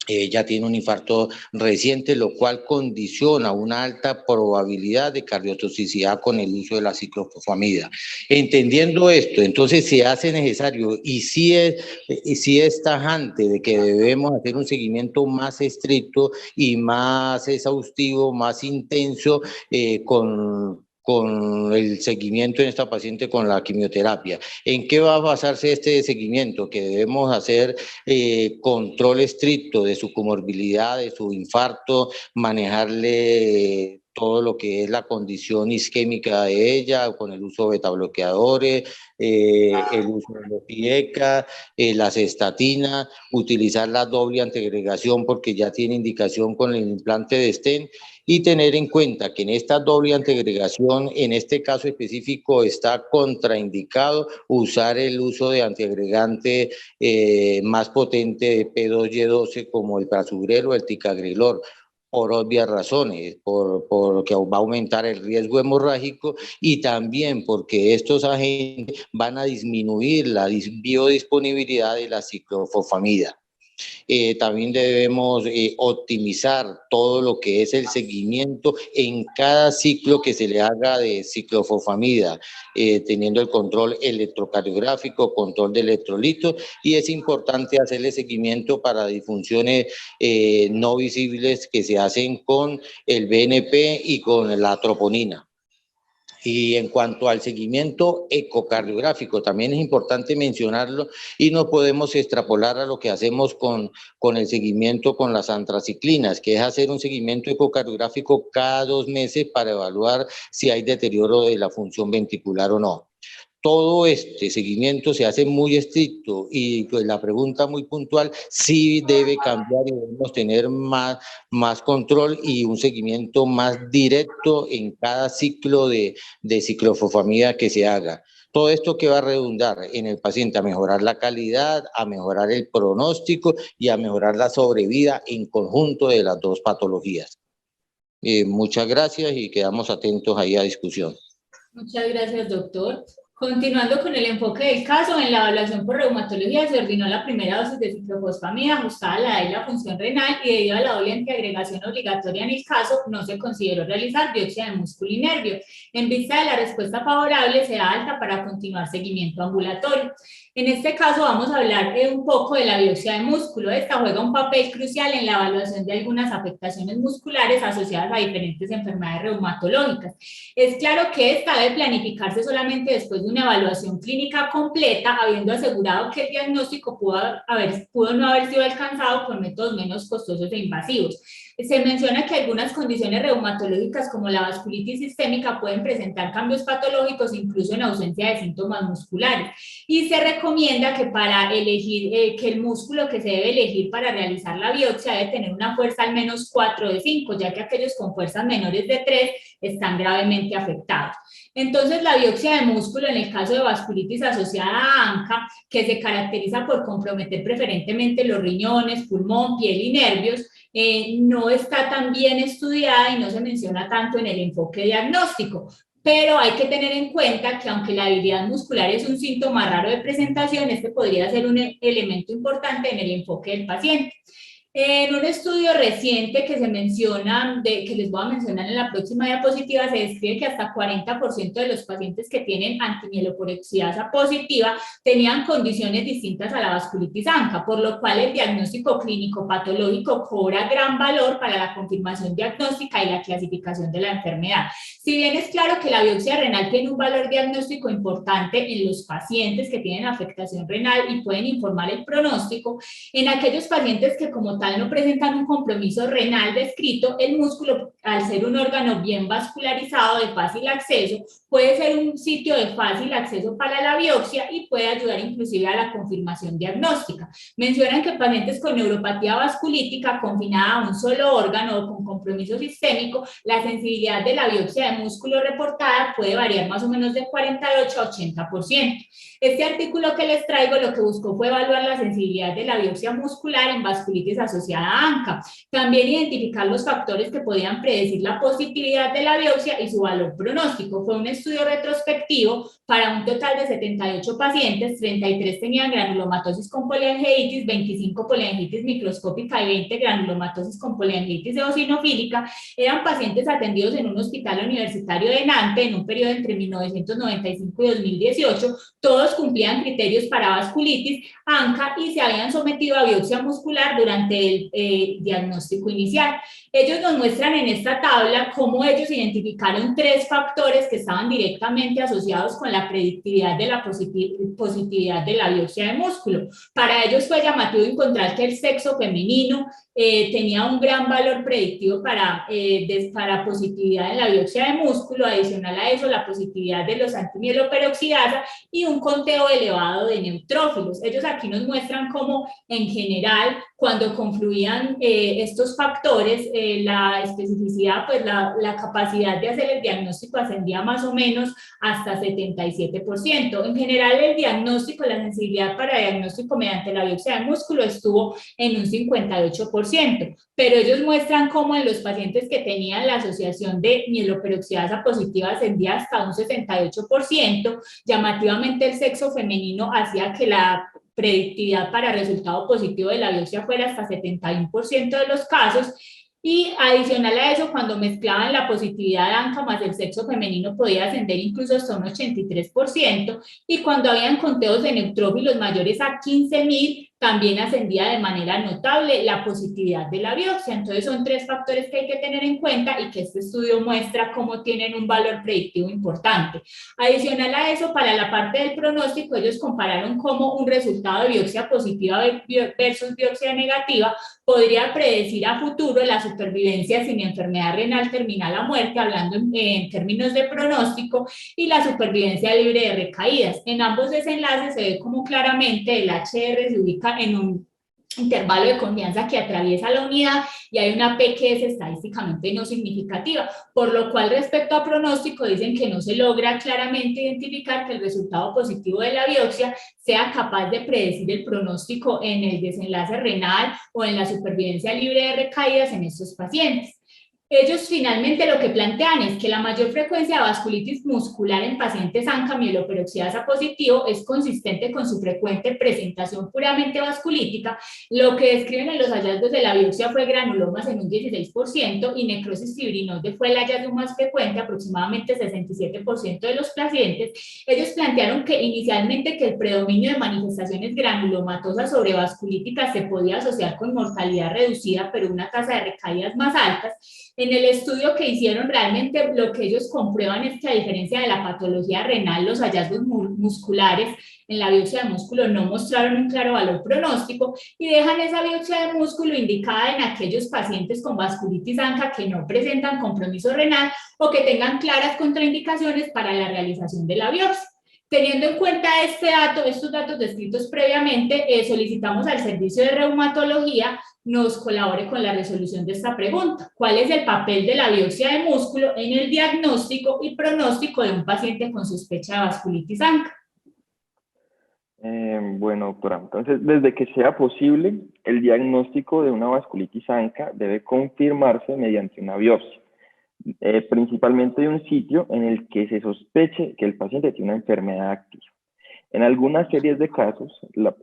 Speaker 6: Ya tiene un infarto reciente, lo cual condiciona una alta probabilidad de cardiotoxicidad con el uso de la ciclofosfamida. Entendiendo esto, entonces se hace necesario y sí es tajante de que debemos hacer un seguimiento más estricto y más exhaustivo, más intenso con el seguimiento en esta paciente con la quimioterapia. ¿En qué va a basarse este seguimiento? Que debemos hacer control estricto de su comorbilidad, de su infarto, manejarle todo lo que es la condición isquémica de ella, con el uso de betabloqueadores, el uso de los PIECA, las estatinas, utilizar la doble antiagregación porque ya tiene indicación con el implante de stent, y tener en cuenta que en esta doble antiagregación, en este caso específico, está contraindicado usar el uso de antiagregante más potente de P2Y12 como el prasugrel o el ticagrelor, por obvias razones, porque va a aumentar el riesgo hemorrágico y también porque estos agentes van a disminuir la biodisponibilidad de la ciclofosfamida. También debemos optimizar todo lo que es el seguimiento en cada ciclo que se le haga de ciclofosfamida, teniendo el control electrocardiográfico, control de electrolitos, y es importante hacerle seguimiento para disfunciones no visibles que se hacen con el BNP y con la troponina. Y en cuanto al seguimiento ecocardiográfico, también es importante mencionarlo y no podemos extrapolar a lo que hacemos con el seguimiento con las antraciclinas, que es hacer un seguimiento ecocardiográfico cada 2 meses para evaluar si hay deterioro de la función ventricular o no. Todo este seguimiento se hace muy estricto y pues la pregunta muy puntual, sí debe cambiar y debemos tener más control y un seguimiento más directo en cada ciclo de ciclofosfamida que se haga. Todo esto que va a redundar en el paciente a mejorar la calidad, a mejorar el pronóstico y a mejorar la sobrevida en conjunto de las dos patologías. Muchas gracias y quedamos atentos ahí a discusión.
Speaker 1: Muchas gracias, doctor. Continuando con el enfoque del caso, en la evaluación por reumatología se ordinó la primera dosis de ciclofosfamida ajustada a la edad y la función renal, y debido a la doble antiagregación obligatoria en el caso, no se consideró realizar biopsia de músculo y nervio. En vista de la respuesta favorable, se da alta para continuar seguimiento ambulatorio. En este caso vamos a hablar un poco de la biopsia de músculo. Esta juega un papel crucial en la evaluación de algunas afectaciones musculares asociadas a diferentes enfermedades reumatológicas. Es claro que esta debe planificarse solamente después de una evaluación clínica completa, habiendo asegurado que el diagnóstico pudo no haber sido alcanzado por métodos menos costosos e invasivos. Se menciona que algunas condiciones reumatológicas como la vasculitis sistémica pueden presentar cambios patológicos incluso en ausencia de síntomas musculares, y se recomienda que para elegir que el músculo que se debe elegir para realizar la biopsia debe tener una fuerza al menos 4 de 5, ya que aquellos con fuerzas menores de 3 están gravemente afectados. Entonces, la biopsia de músculo en el caso de vasculitis asociada a ANCA, que se caracteriza por comprometer preferentemente los riñones, pulmón, piel y nervios, no está tan bien estudiada y no se menciona tanto en el enfoque diagnóstico. Pero hay que tener en cuenta que aunque la debilidad muscular es un síntoma raro de presentación, este podría ser un elemento importante en el enfoque del paciente. En un estudio reciente que se menciona, que les voy a mencionar en la próxima diapositiva, se describe que hasta 40% de los pacientes que tienen antimieloperoxidasa positiva tenían condiciones distintas a la vasculitis ANCA, por lo cual el diagnóstico clínico patológico cobra gran valor para la confirmación diagnóstica y la clasificación de la enfermedad. Si bien es claro que la biopsia renal tiene un valor diagnóstico importante en los pacientes que tienen afectación renal y pueden informar el pronóstico, en aquellos pacientes que como tal tal no presentan un compromiso renal descrito, el músculo, al ser un órgano bien vascularizado de fácil acceso, puede ser un sitio de fácil acceso para la biopsia y puede ayudar inclusive a la confirmación diagnóstica. Mencionan que pacientes con neuropatía vasculítica confinada a un solo órgano o con compromiso sistémico, la sensibilidad de la biopsia de músculo reportada puede variar más o menos de 48 a 80%. Este artículo que les traigo lo que buscó fue evaluar la sensibilidad de la biopsia muscular en vasculitis asociada a ANCA. También identificar los factores que podían predecir la positividad de la biopsia y su valor pronóstico. Fue un estudio retrospectivo para un total de 78 pacientes, 33 tenían granulomatosis con poliangeitis, 25 poliangitis microscópica y 20 granulomatosis con poliangitis eosinofílica. Eran pacientes atendidos en un hospital universitario de Nantes en un periodo entre 1995 y 2018. Todos cumplían criterios para vasculitis ANCA y se habían sometido a biopsia muscular durante el diagnóstico inicial. Ellos nos muestran en esta tabla cómo ellos identificaron 3 factores que estaban directamente asociados con la predictividad de la positividad de la biopsia de músculo. Para ellos fue llamativo encontrar que el sexo femenino tenía un gran valor predictivo para positividad en la biopsia de músculo. Adicional a eso, la positividad de los antimieloperoxidasa y un conteo elevado de neutrófilos. Ellos aquí nos muestran cómo en general cuando confluían estos factores, la especificidad, pues la capacidad de hacer el diagnóstico ascendía más o menos hasta 77%. En general el diagnóstico, la sensibilidad para diagnóstico mediante la biopsia de músculo estuvo en un 58%, pero ellos muestran cómo en los pacientes que tenían la asociación de mieloperoxidasa positiva ascendía hasta un 68%. Llamativamente el sexo femenino hacía que la predictividad para resultado positivo de la biopsia fuera hasta 71% de los casos. Y adicional a eso, cuando mezclaban la positividad de ANCA más el sexo femenino podía ascender incluso hasta un 83%, y cuando habían conteos de neutrófilos mayores a 15.000, también ascendía de manera notable la positividad de la biopsia. Entonces son 3 factores que hay que tener en cuenta y que este estudio muestra cómo tienen un valor predictivo importante. Adicional a eso, para la parte del pronóstico, ellos compararon cómo un resultado de biopsia positiva versus biopsia negativa podría predecir a futuro la supervivencia sin enfermedad renal terminal a muerte, hablando en términos de pronóstico, y la supervivencia libre de recaídas. En ambos desenlaces se ve como claramente el HR se ubica en un intervalo de confianza que atraviesa la unidad y hay una P que es estadísticamente no significativa, por lo cual respecto a pronóstico dicen que no se logra claramente identificar que el resultado positivo de la biopsia sea capaz de predecir el pronóstico en el desenlace renal o en la supervivencia libre de recaídas en estos pacientes. Ellos finalmente lo que plantean es que la mayor frecuencia de vasculitis muscular en pacientes ANCA mieloperoxidasa positivo es consistente con su frecuente presentación puramente vasculítica. Lo que describen en los hallazgos de la biopsia fue granulomas en un 16% y necrosis fibrinoide fue el hallazgo más frecuente, aproximadamente 67% de los pacientes. Ellos plantearon que inicialmente que el predominio de manifestaciones granulomatosas sobre vasculíticas se podía asociar con mortalidad reducida, pero una tasa de recaídas más altas. En el estudio que hicieron, realmente lo que ellos comprueban es que a diferencia de la patología renal, los hallazgos musculares en la biopsia de músculo no mostraron un claro valor pronóstico y dejan esa biopsia de músculo indicada en aquellos pacientes con vasculitis ANCA que no presentan compromiso renal o que tengan claras contraindicaciones para la realización de la biopsia. Teniendo en cuenta estos datos descritos previamente, solicitamos al servicio de reumatología nos colabore con la resolución de esta pregunta. ¿Cuál es el papel de la biopsia de músculo en el diagnóstico y pronóstico de un paciente con sospecha de vasculitis ANCA?
Speaker 3: Bueno, doctora, entonces desde que sea posible, el diagnóstico de una vasculitis ANCA debe confirmarse mediante una biopsia, principalmente de un sitio en el que se sospeche que el paciente tiene una enfermedad activa. En algunas series de casos,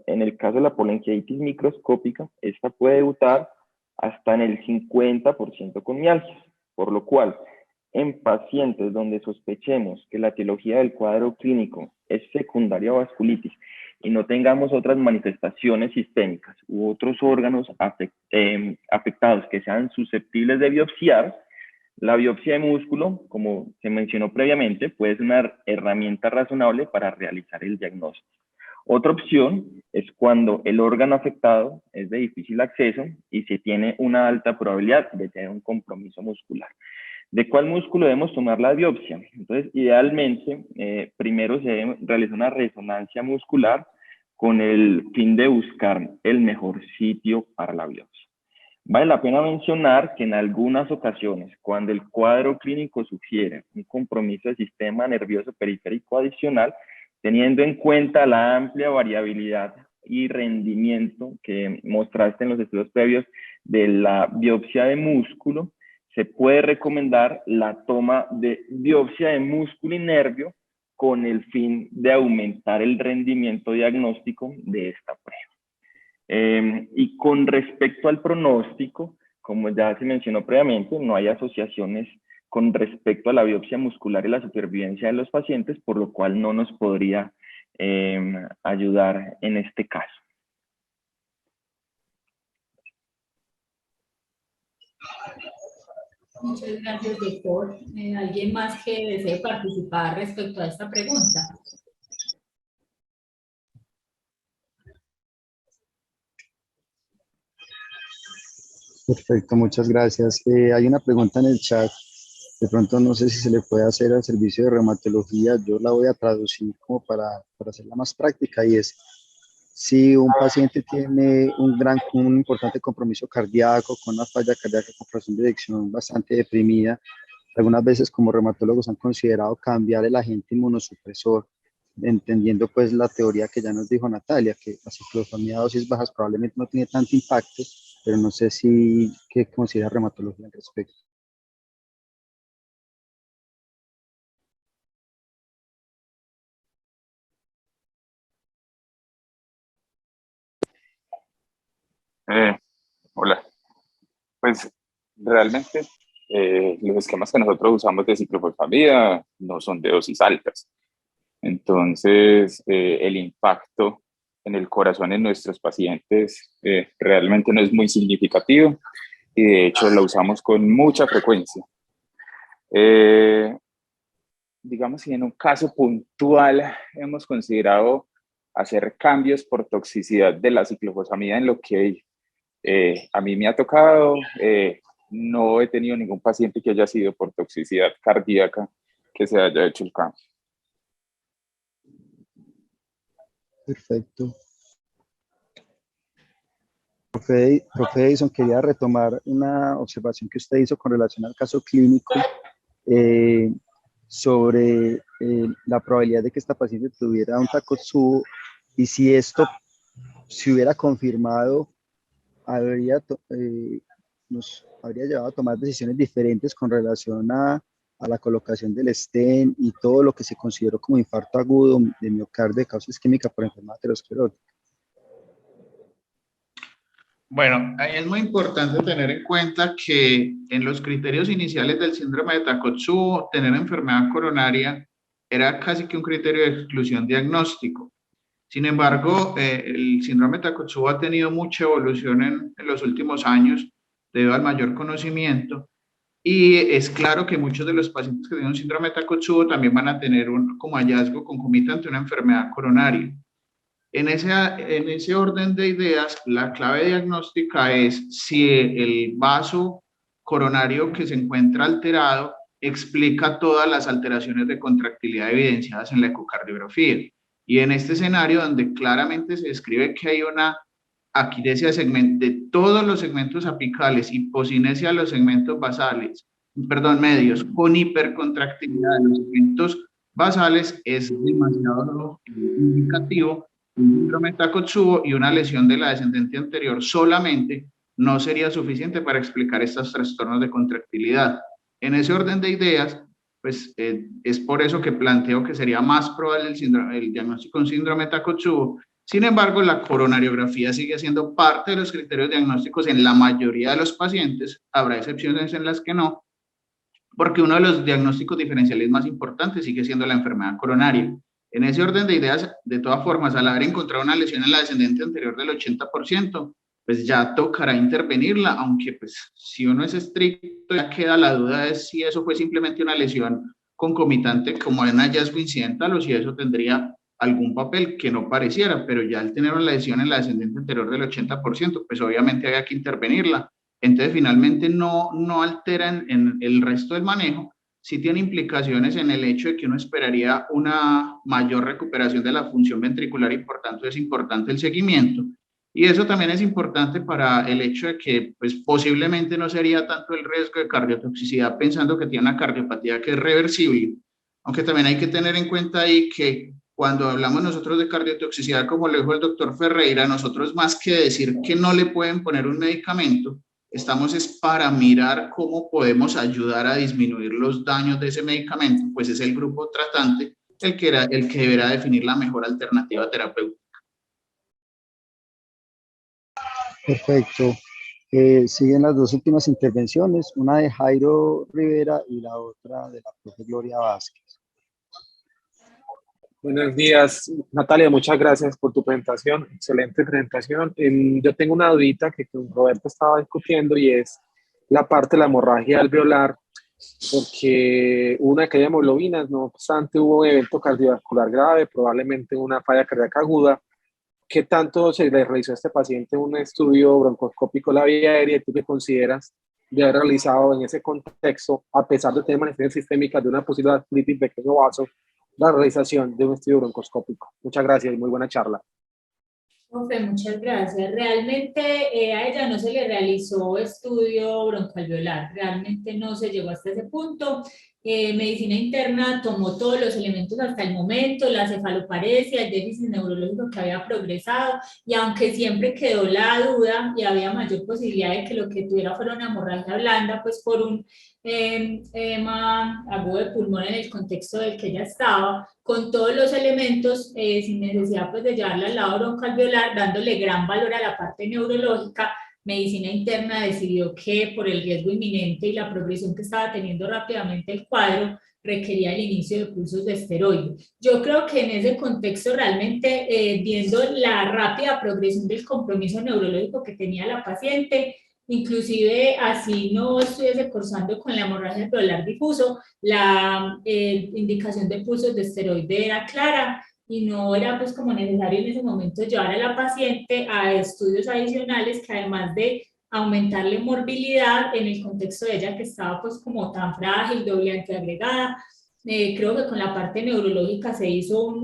Speaker 3: en el caso de la poliangiitis microscópica, esta puede debutar hasta en el 50% con mialgias, por lo cual, en pacientes donde sospechemos que la etiología del cuadro clínico es secundaria a vasculitis y no tengamos otras manifestaciones sistémicas u otros órganos afectados que sean susceptibles de biopsiar, la biopsia de músculo, como se mencionó previamente, puede ser una herramienta razonable para realizar el diagnóstico. Otra opción es cuando el órgano afectado es de difícil acceso y se tiene una alta probabilidad de tener un compromiso muscular. ¿De cuál músculo debemos tomar la biopsia? Entonces, idealmente, primero se debe realizar una resonancia muscular con el fin de buscar el mejor sitio para la biopsia. Vale la pena mencionar que en algunas ocasiones, cuando el cuadro clínico sugiere un compromiso del sistema nervioso periférico adicional, teniendo en cuenta la amplia variabilidad y rendimiento que mostraste en los estudios previos de la biopsia de músculo, se puede recomendar la toma de biopsia de músculo y nervio con el fin de aumentar el rendimiento diagnóstico de esta prueba. Y con respecto al pronóstico, como ya se mencionó previamente, no hay asociaciones con respecto a la biopsia muscular y la supervivencia de los pacientes, por lo cual no nos podría ayudar en este caso.
Speaker 1: Muchas gracias, doctor. ¿Alguien más que desee participar respecto a esta pregunta?
Speaker 4: Perfecto, muchas gracias. Hay una pregunta en el chat. De pronto no sé si se le puede hacer al servicio de reumatología. Yo la voy a traducir como para hacerla más práctica y es: si un paciente tiene un importante compromiso cardíaco, con una falla cardíaca con fracción de eyección bastante deprimida, algunas veces como reumatólogos han considerado cambiar el agente inmunosupresor, entendiendo pues la teoría que ya nos dijo Natalia, que la ciclofonía a dosis bajas probablemente no tiene tanto impacto, pero no sé si qué considera reumatología al respecto.
Speaker 5: Hola, pues realmente los esquemas que nosotros usamos de ciclofosfamida no son de dosis altas. Entonces, el impacto en el corazón en nuestros pacientes realmente no es muy significativo y de hecho la usamos con mucha frecuencia. Digamos que en un caso puntual hemos considerado hacer cambios por toxicidad de la ciclofosfamida en lo que a mí me ha tocado. No he tenido ningún paciente que haya sido por toxicidad cardíaca que se haya hecho el cambio.
Speaker 4: Perfecto. Profe Edison, quería retomar una observación que usted hizo con relación al caso clínico sobre la probabilidad de que esta paciente tuviera un Takotsubo, y si esto se hubiera confirmado, nos habría llevado a tomar decisiones diferentes con relación a la colocación del stent y todo lo que se consideró como infarto agudo de miocardio de causa isquémica por enfermedad aterosclerótica.
Speaker 2: Bueno, ahí es muy importante tener en cuenta que en los criterios iniciales del síndrome de Takotsubo, tener enfermedad coronaria era casi que un criterio de exclusión diagnóstico. Sin embargo, el síndrome de Takotsubo ha tenido mucha evolución en los últimos años debido al mayor conocimiento, y es claro que muchos de los pacientes que tienen un síndrome de Takotsubo también van a tener como hallazgo concomitante una enfermedad coronaria. En ese orden de ideas, la clave diagnóstica es si el vaso coronario que se encuentra alterado explica todas las alteraciones de contractilidad evidenciadas en la ecocardiografía. Y en este escenario, donde claramente se describe que hay una aquinesia de todos los segmentos apicales, hipocinesia de los segmentos basales, medios, con hipercontractilidad de los segmentos basales, es demasiado indicativo. Un síndrome de Takotsubo y una lesión de la descendente anterior solamente no sería suficiente para explicar estos trastornos de contractilidad. En ese orden de ideas, pues es por eso que planteo que sería más probable el diagnóstico de un síndrome de Takotsubo. Sin embargo, la coronariografía sigue siendo parte de los criterios diagnósticos en la mayoría de los pacientes. Habrá excepciones en las que no, porque uno de los diagnósticos diferenciales más importantes sigue siendo la enfermedad coronaria. En ese orden de ideas, de todas formas, al haber encontrado una lesión en la descendente anterior del 80%, pues ya tocará intervenirla, aunque pues si uno es estricto, ya queda la duda de si eso fue simplemente una lesión concomitante como un hallazgo incidental o si eso tendría algún papel que no pareciera, pero ya al tener una lesión en la descendente anterior del 80%, pues obviamente había que intervenirla. Entonces finalmente no altera en el resto del manejo, sí tiene implicaciones en el hecho de que uno esperaría una mayor recuperación de la función ventricular y por tanto es importante el seguimiento. Y eso también es importante para el hecho de que pues, posiblemente no sería tanto el riesgo de cardiotoxicidad pensando que tiene una cardiopatía que es reversible. Aunque también hay que tener en cuenta ahí que cuando hablamos nosotros de cardiotoxicidad, como lo dijo el doctor Ferreira, nosotros más que decir que no le pueden poner un medicamento, estamos es para mirar cómo podemos ayudar a disminuir los daños de ese medicamento, pues es el grupo tratante el que deberá definir la mejor alternativa terapéutica.
Speaker 4: Perfecto. Siguen las dos últimas intervenciones, una de Jairo Rivera y la otra de la profe Gloria Vázquez.
Speaker 7: Buenos días, Natalia, muchas gracias por tu presentación, excelente presentación. Yo tengo una dudita que con Roberto estaba discutiendo y es la parte de la hemorragia alveolar, porque una caída de hemoglobinas, no obstante hubo un evento cardiovascular grave, probablemente una falla cardíaca aguda. ¿Qué tanto se le realizó a este paciente un estudio broncoscópico de la vía aérea y tú qué consideras de haber realizado en ese contexto, a pesar de tener manifestaciones sistémicas de una posible vasculitis pequeño vaso, la realización de un estudio broncoscópico? Muchas gracias y muy buena charla.
Speaker 1: Profe, muchas gracias. Realmente a ella no se le realizó estudio broncoalveolar, realmente no se llegó hasta ese punto. Medicina interna tomó todos los elementos hasta el momento, la cefaloparesia, el déficit neurológico que había progresado, y aunque siempre quedó la duda y había mayor posibilidad de que lo que tuviera fuera una hemorragia blanda, pues por un edema agudo de pulmón en el contexto del que ella estaba, con todos los elementos, sin necesidad pues de llevarla al lado broncoalveolar, dándole gran valor a la parte neurológica, medicina interna decidió que por el riesgo inminente y la progresión que estaba teniendo rápidamente el cuadro, requería el inicio de pulsos de esteroides. Yo creo que en ese contexto realmente, viendo la rápida progresión del compromiso neurológico que tenía la paciente, inclusive así no estuviese cursando con la hemorragia alveolar difuso, la indicación de pulsos de esteroide era clara y no era pues como necesario en ese momento llevar a la paciente a estudios adicionales que además de aumentarle morbilidad en el contexto de ella que estaba pues como tan frágil, doble antiagregada, creo que con la parte neurológica se hizo una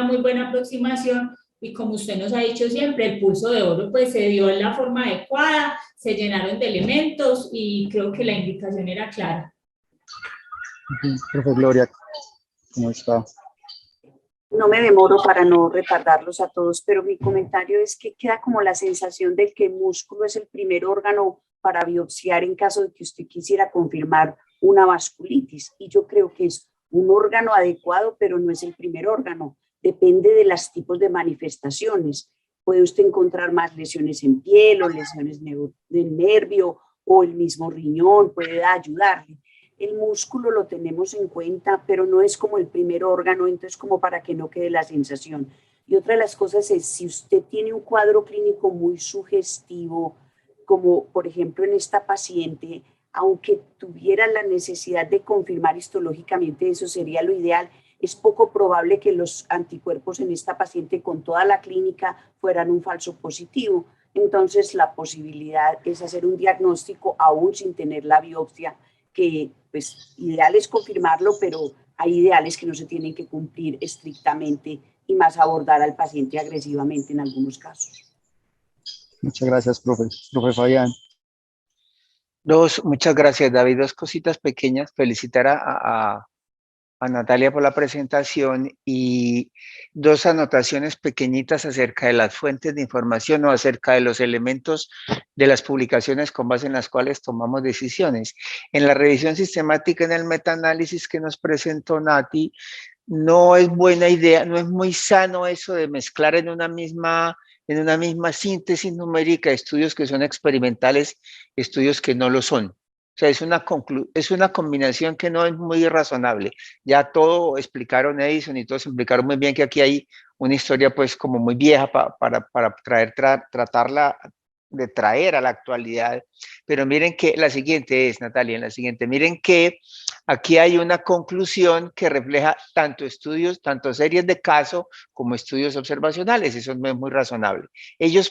Speaker 1: muy buena aproximación. Y como usted nos ha dicho siempre, el pulso de oro pues se dio en la forma adecuada, se llenaron de elementos y creo que la indicación era clara.
Speaker 4: Profe Gloria, ¿cómo está?
Speaker 8: No me demoro para no retardarlos a todos, pero mi comentario es que queda como la sensación de que el músculo es el primer órgano para biopsiar en caso de que usted quisiera confirmar una vasculitis. Y yo creo que es un órgano adecuado, pero no es el primer órgano. Depende de los tipos de manifestaciones. Puede usted encontrar más lesiones en piel o lesiones del nervio o el mismo riñón puede ayudarle. El músculo lo tenemos en cuenta, pero no es como el primer órgano, entonces como para que no quede la sensación. Y otra de las cosas es, si usted tiene un cuadro clínico muy sugestivo, como por ejemplo en esta paciente, aunque tuviera la necesidad de confirmar histológicamente, eso sería lo ideal, es poco probable que los anticuerpos en esta paciente con toda la clínica fueran un falso positivo. Entonces la posibilidad es hacer un diagnóstico aún sin tener la biopsia, que pues ideal es confirmarlo, pero hay ideales que no se tienen que cumplir estrictamente y más abordar al paciente agresivamente en algunos casos.
Speaker 4: Muchas gracias, profe. Profe Fabián.
Speaker 9: Muchas gracias, David. Dos cositas pequeñas. Felicitar a Natalia por la presentación y dos anotaciones pequeñitas acerca de las fuentes de información o acerca de los elementos de las publicaciones con base en las cuales tomamos decisiones. En la revisión sistemática en el metaanálisis que nos presentó Nati, no es buena idea, no es muy sano eso de mezclar en una misma síntesis numérica estudios que son experimentales, estudios que no lo son. O sea, es una combinación que no es muy razonable. Ya todo explicaron Edison y todos explicaron muy bien que aquí hay una historia pues como muy vieja para tratarla de traer a la actualidad. Pero miren que la siguiente es, Natalia, en la siguiente, miren que aquí hay una conclusión que refleja tanto estudios, tanto series de caso como estudios observacionales. Eso es muy razonable. Ellos,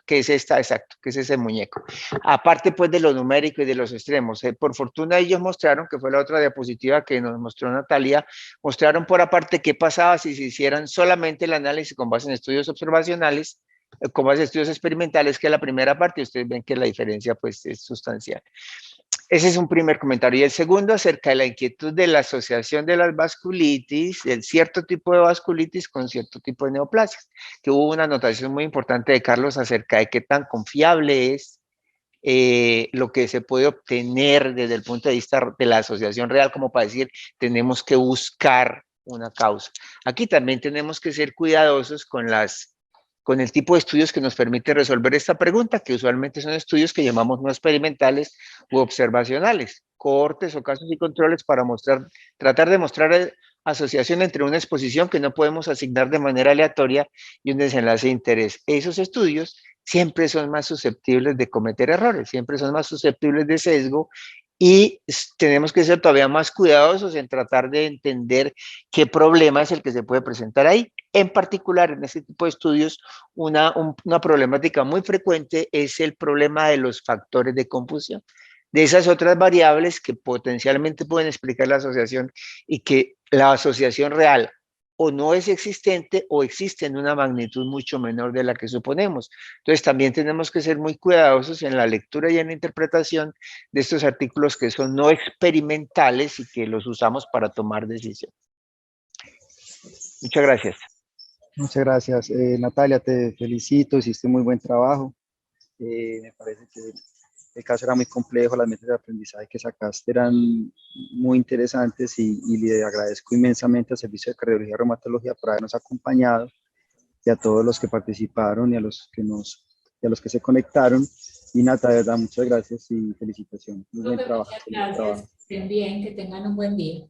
Speaker 9: que es esta, exacto, que es ese muñeco. Aparte, pues, de lo numérico y de los extremos. Por fortuna, ellos mostraron, que fue la otra diapositiva que nos mostró Natalia, mostraron por aparte qué pasaba si se hicieran solamente el análisis con base en estudios observacionales, con base en estudios experimentales, que es la primera parte. Ustedes ven que la diferencia, pues, es sustancial. Ese es un primer comentario. Y el segundo, acerca de la inquietud de la asociación de las vasculitis, del cierto tipo de vasculitis con cierto tipo de neoplasias, que hubo una anotación muy importante de Carlos acerca de qué tan confiable es lo que se puede obtener desde el punto de vista de la asociación real, como para decir, tenemos que buscar una causa. Aquí también tenemos que ser cuidadosos con el tipo de estudios que nos permite resolver esta pregunta, que usualmente son estudios que llamamos no experimentales u observacionales, cohortes o casos y controles para tratar de mostrar asociación entre una exposición que no podemos asignar de manera aleatoria y un desenlace de interés. Esos estudios siempre son más susceptibles de cometer errores, siempre son más susceptibles de sesgo, y tenemos que ser todavía más cuidadosos en tratar de entender qué problema es el que se puede presentar ahí. En particular, en este tipo de estudios, una problemática muy frecuente es el problema de los factores de confusión, de esas otras variables que potencialmente pueden explicar la asociación y que la asociación real o no es existente o existe en una magnitud mucho menor de la que suponemos. Entonces también tenemos que ser muy cuidadosos en la lectura y en la interpretación de estos artículos que son no experimentales y que los usamos para tomar decisiones. Muchas gracias.
Speaker 4: Muchas gracias. Natalia, te felicito, hiciste muy buen trabajo. Me parece que el caso era muy complejo, las metas de aprendizaje que sacaste eran muy interesantes y le agradezco inmensamente al Servicio de Cardiología y Reumatología por habernos acompañado, y a todos los que participaron y a los que se conectaron. Y Nata, de verdad, muchas gracias y felicitaciones. Muy buen trabajo.
Speaker 1: Muchas gracias. Estén bien, que tengan un buen día.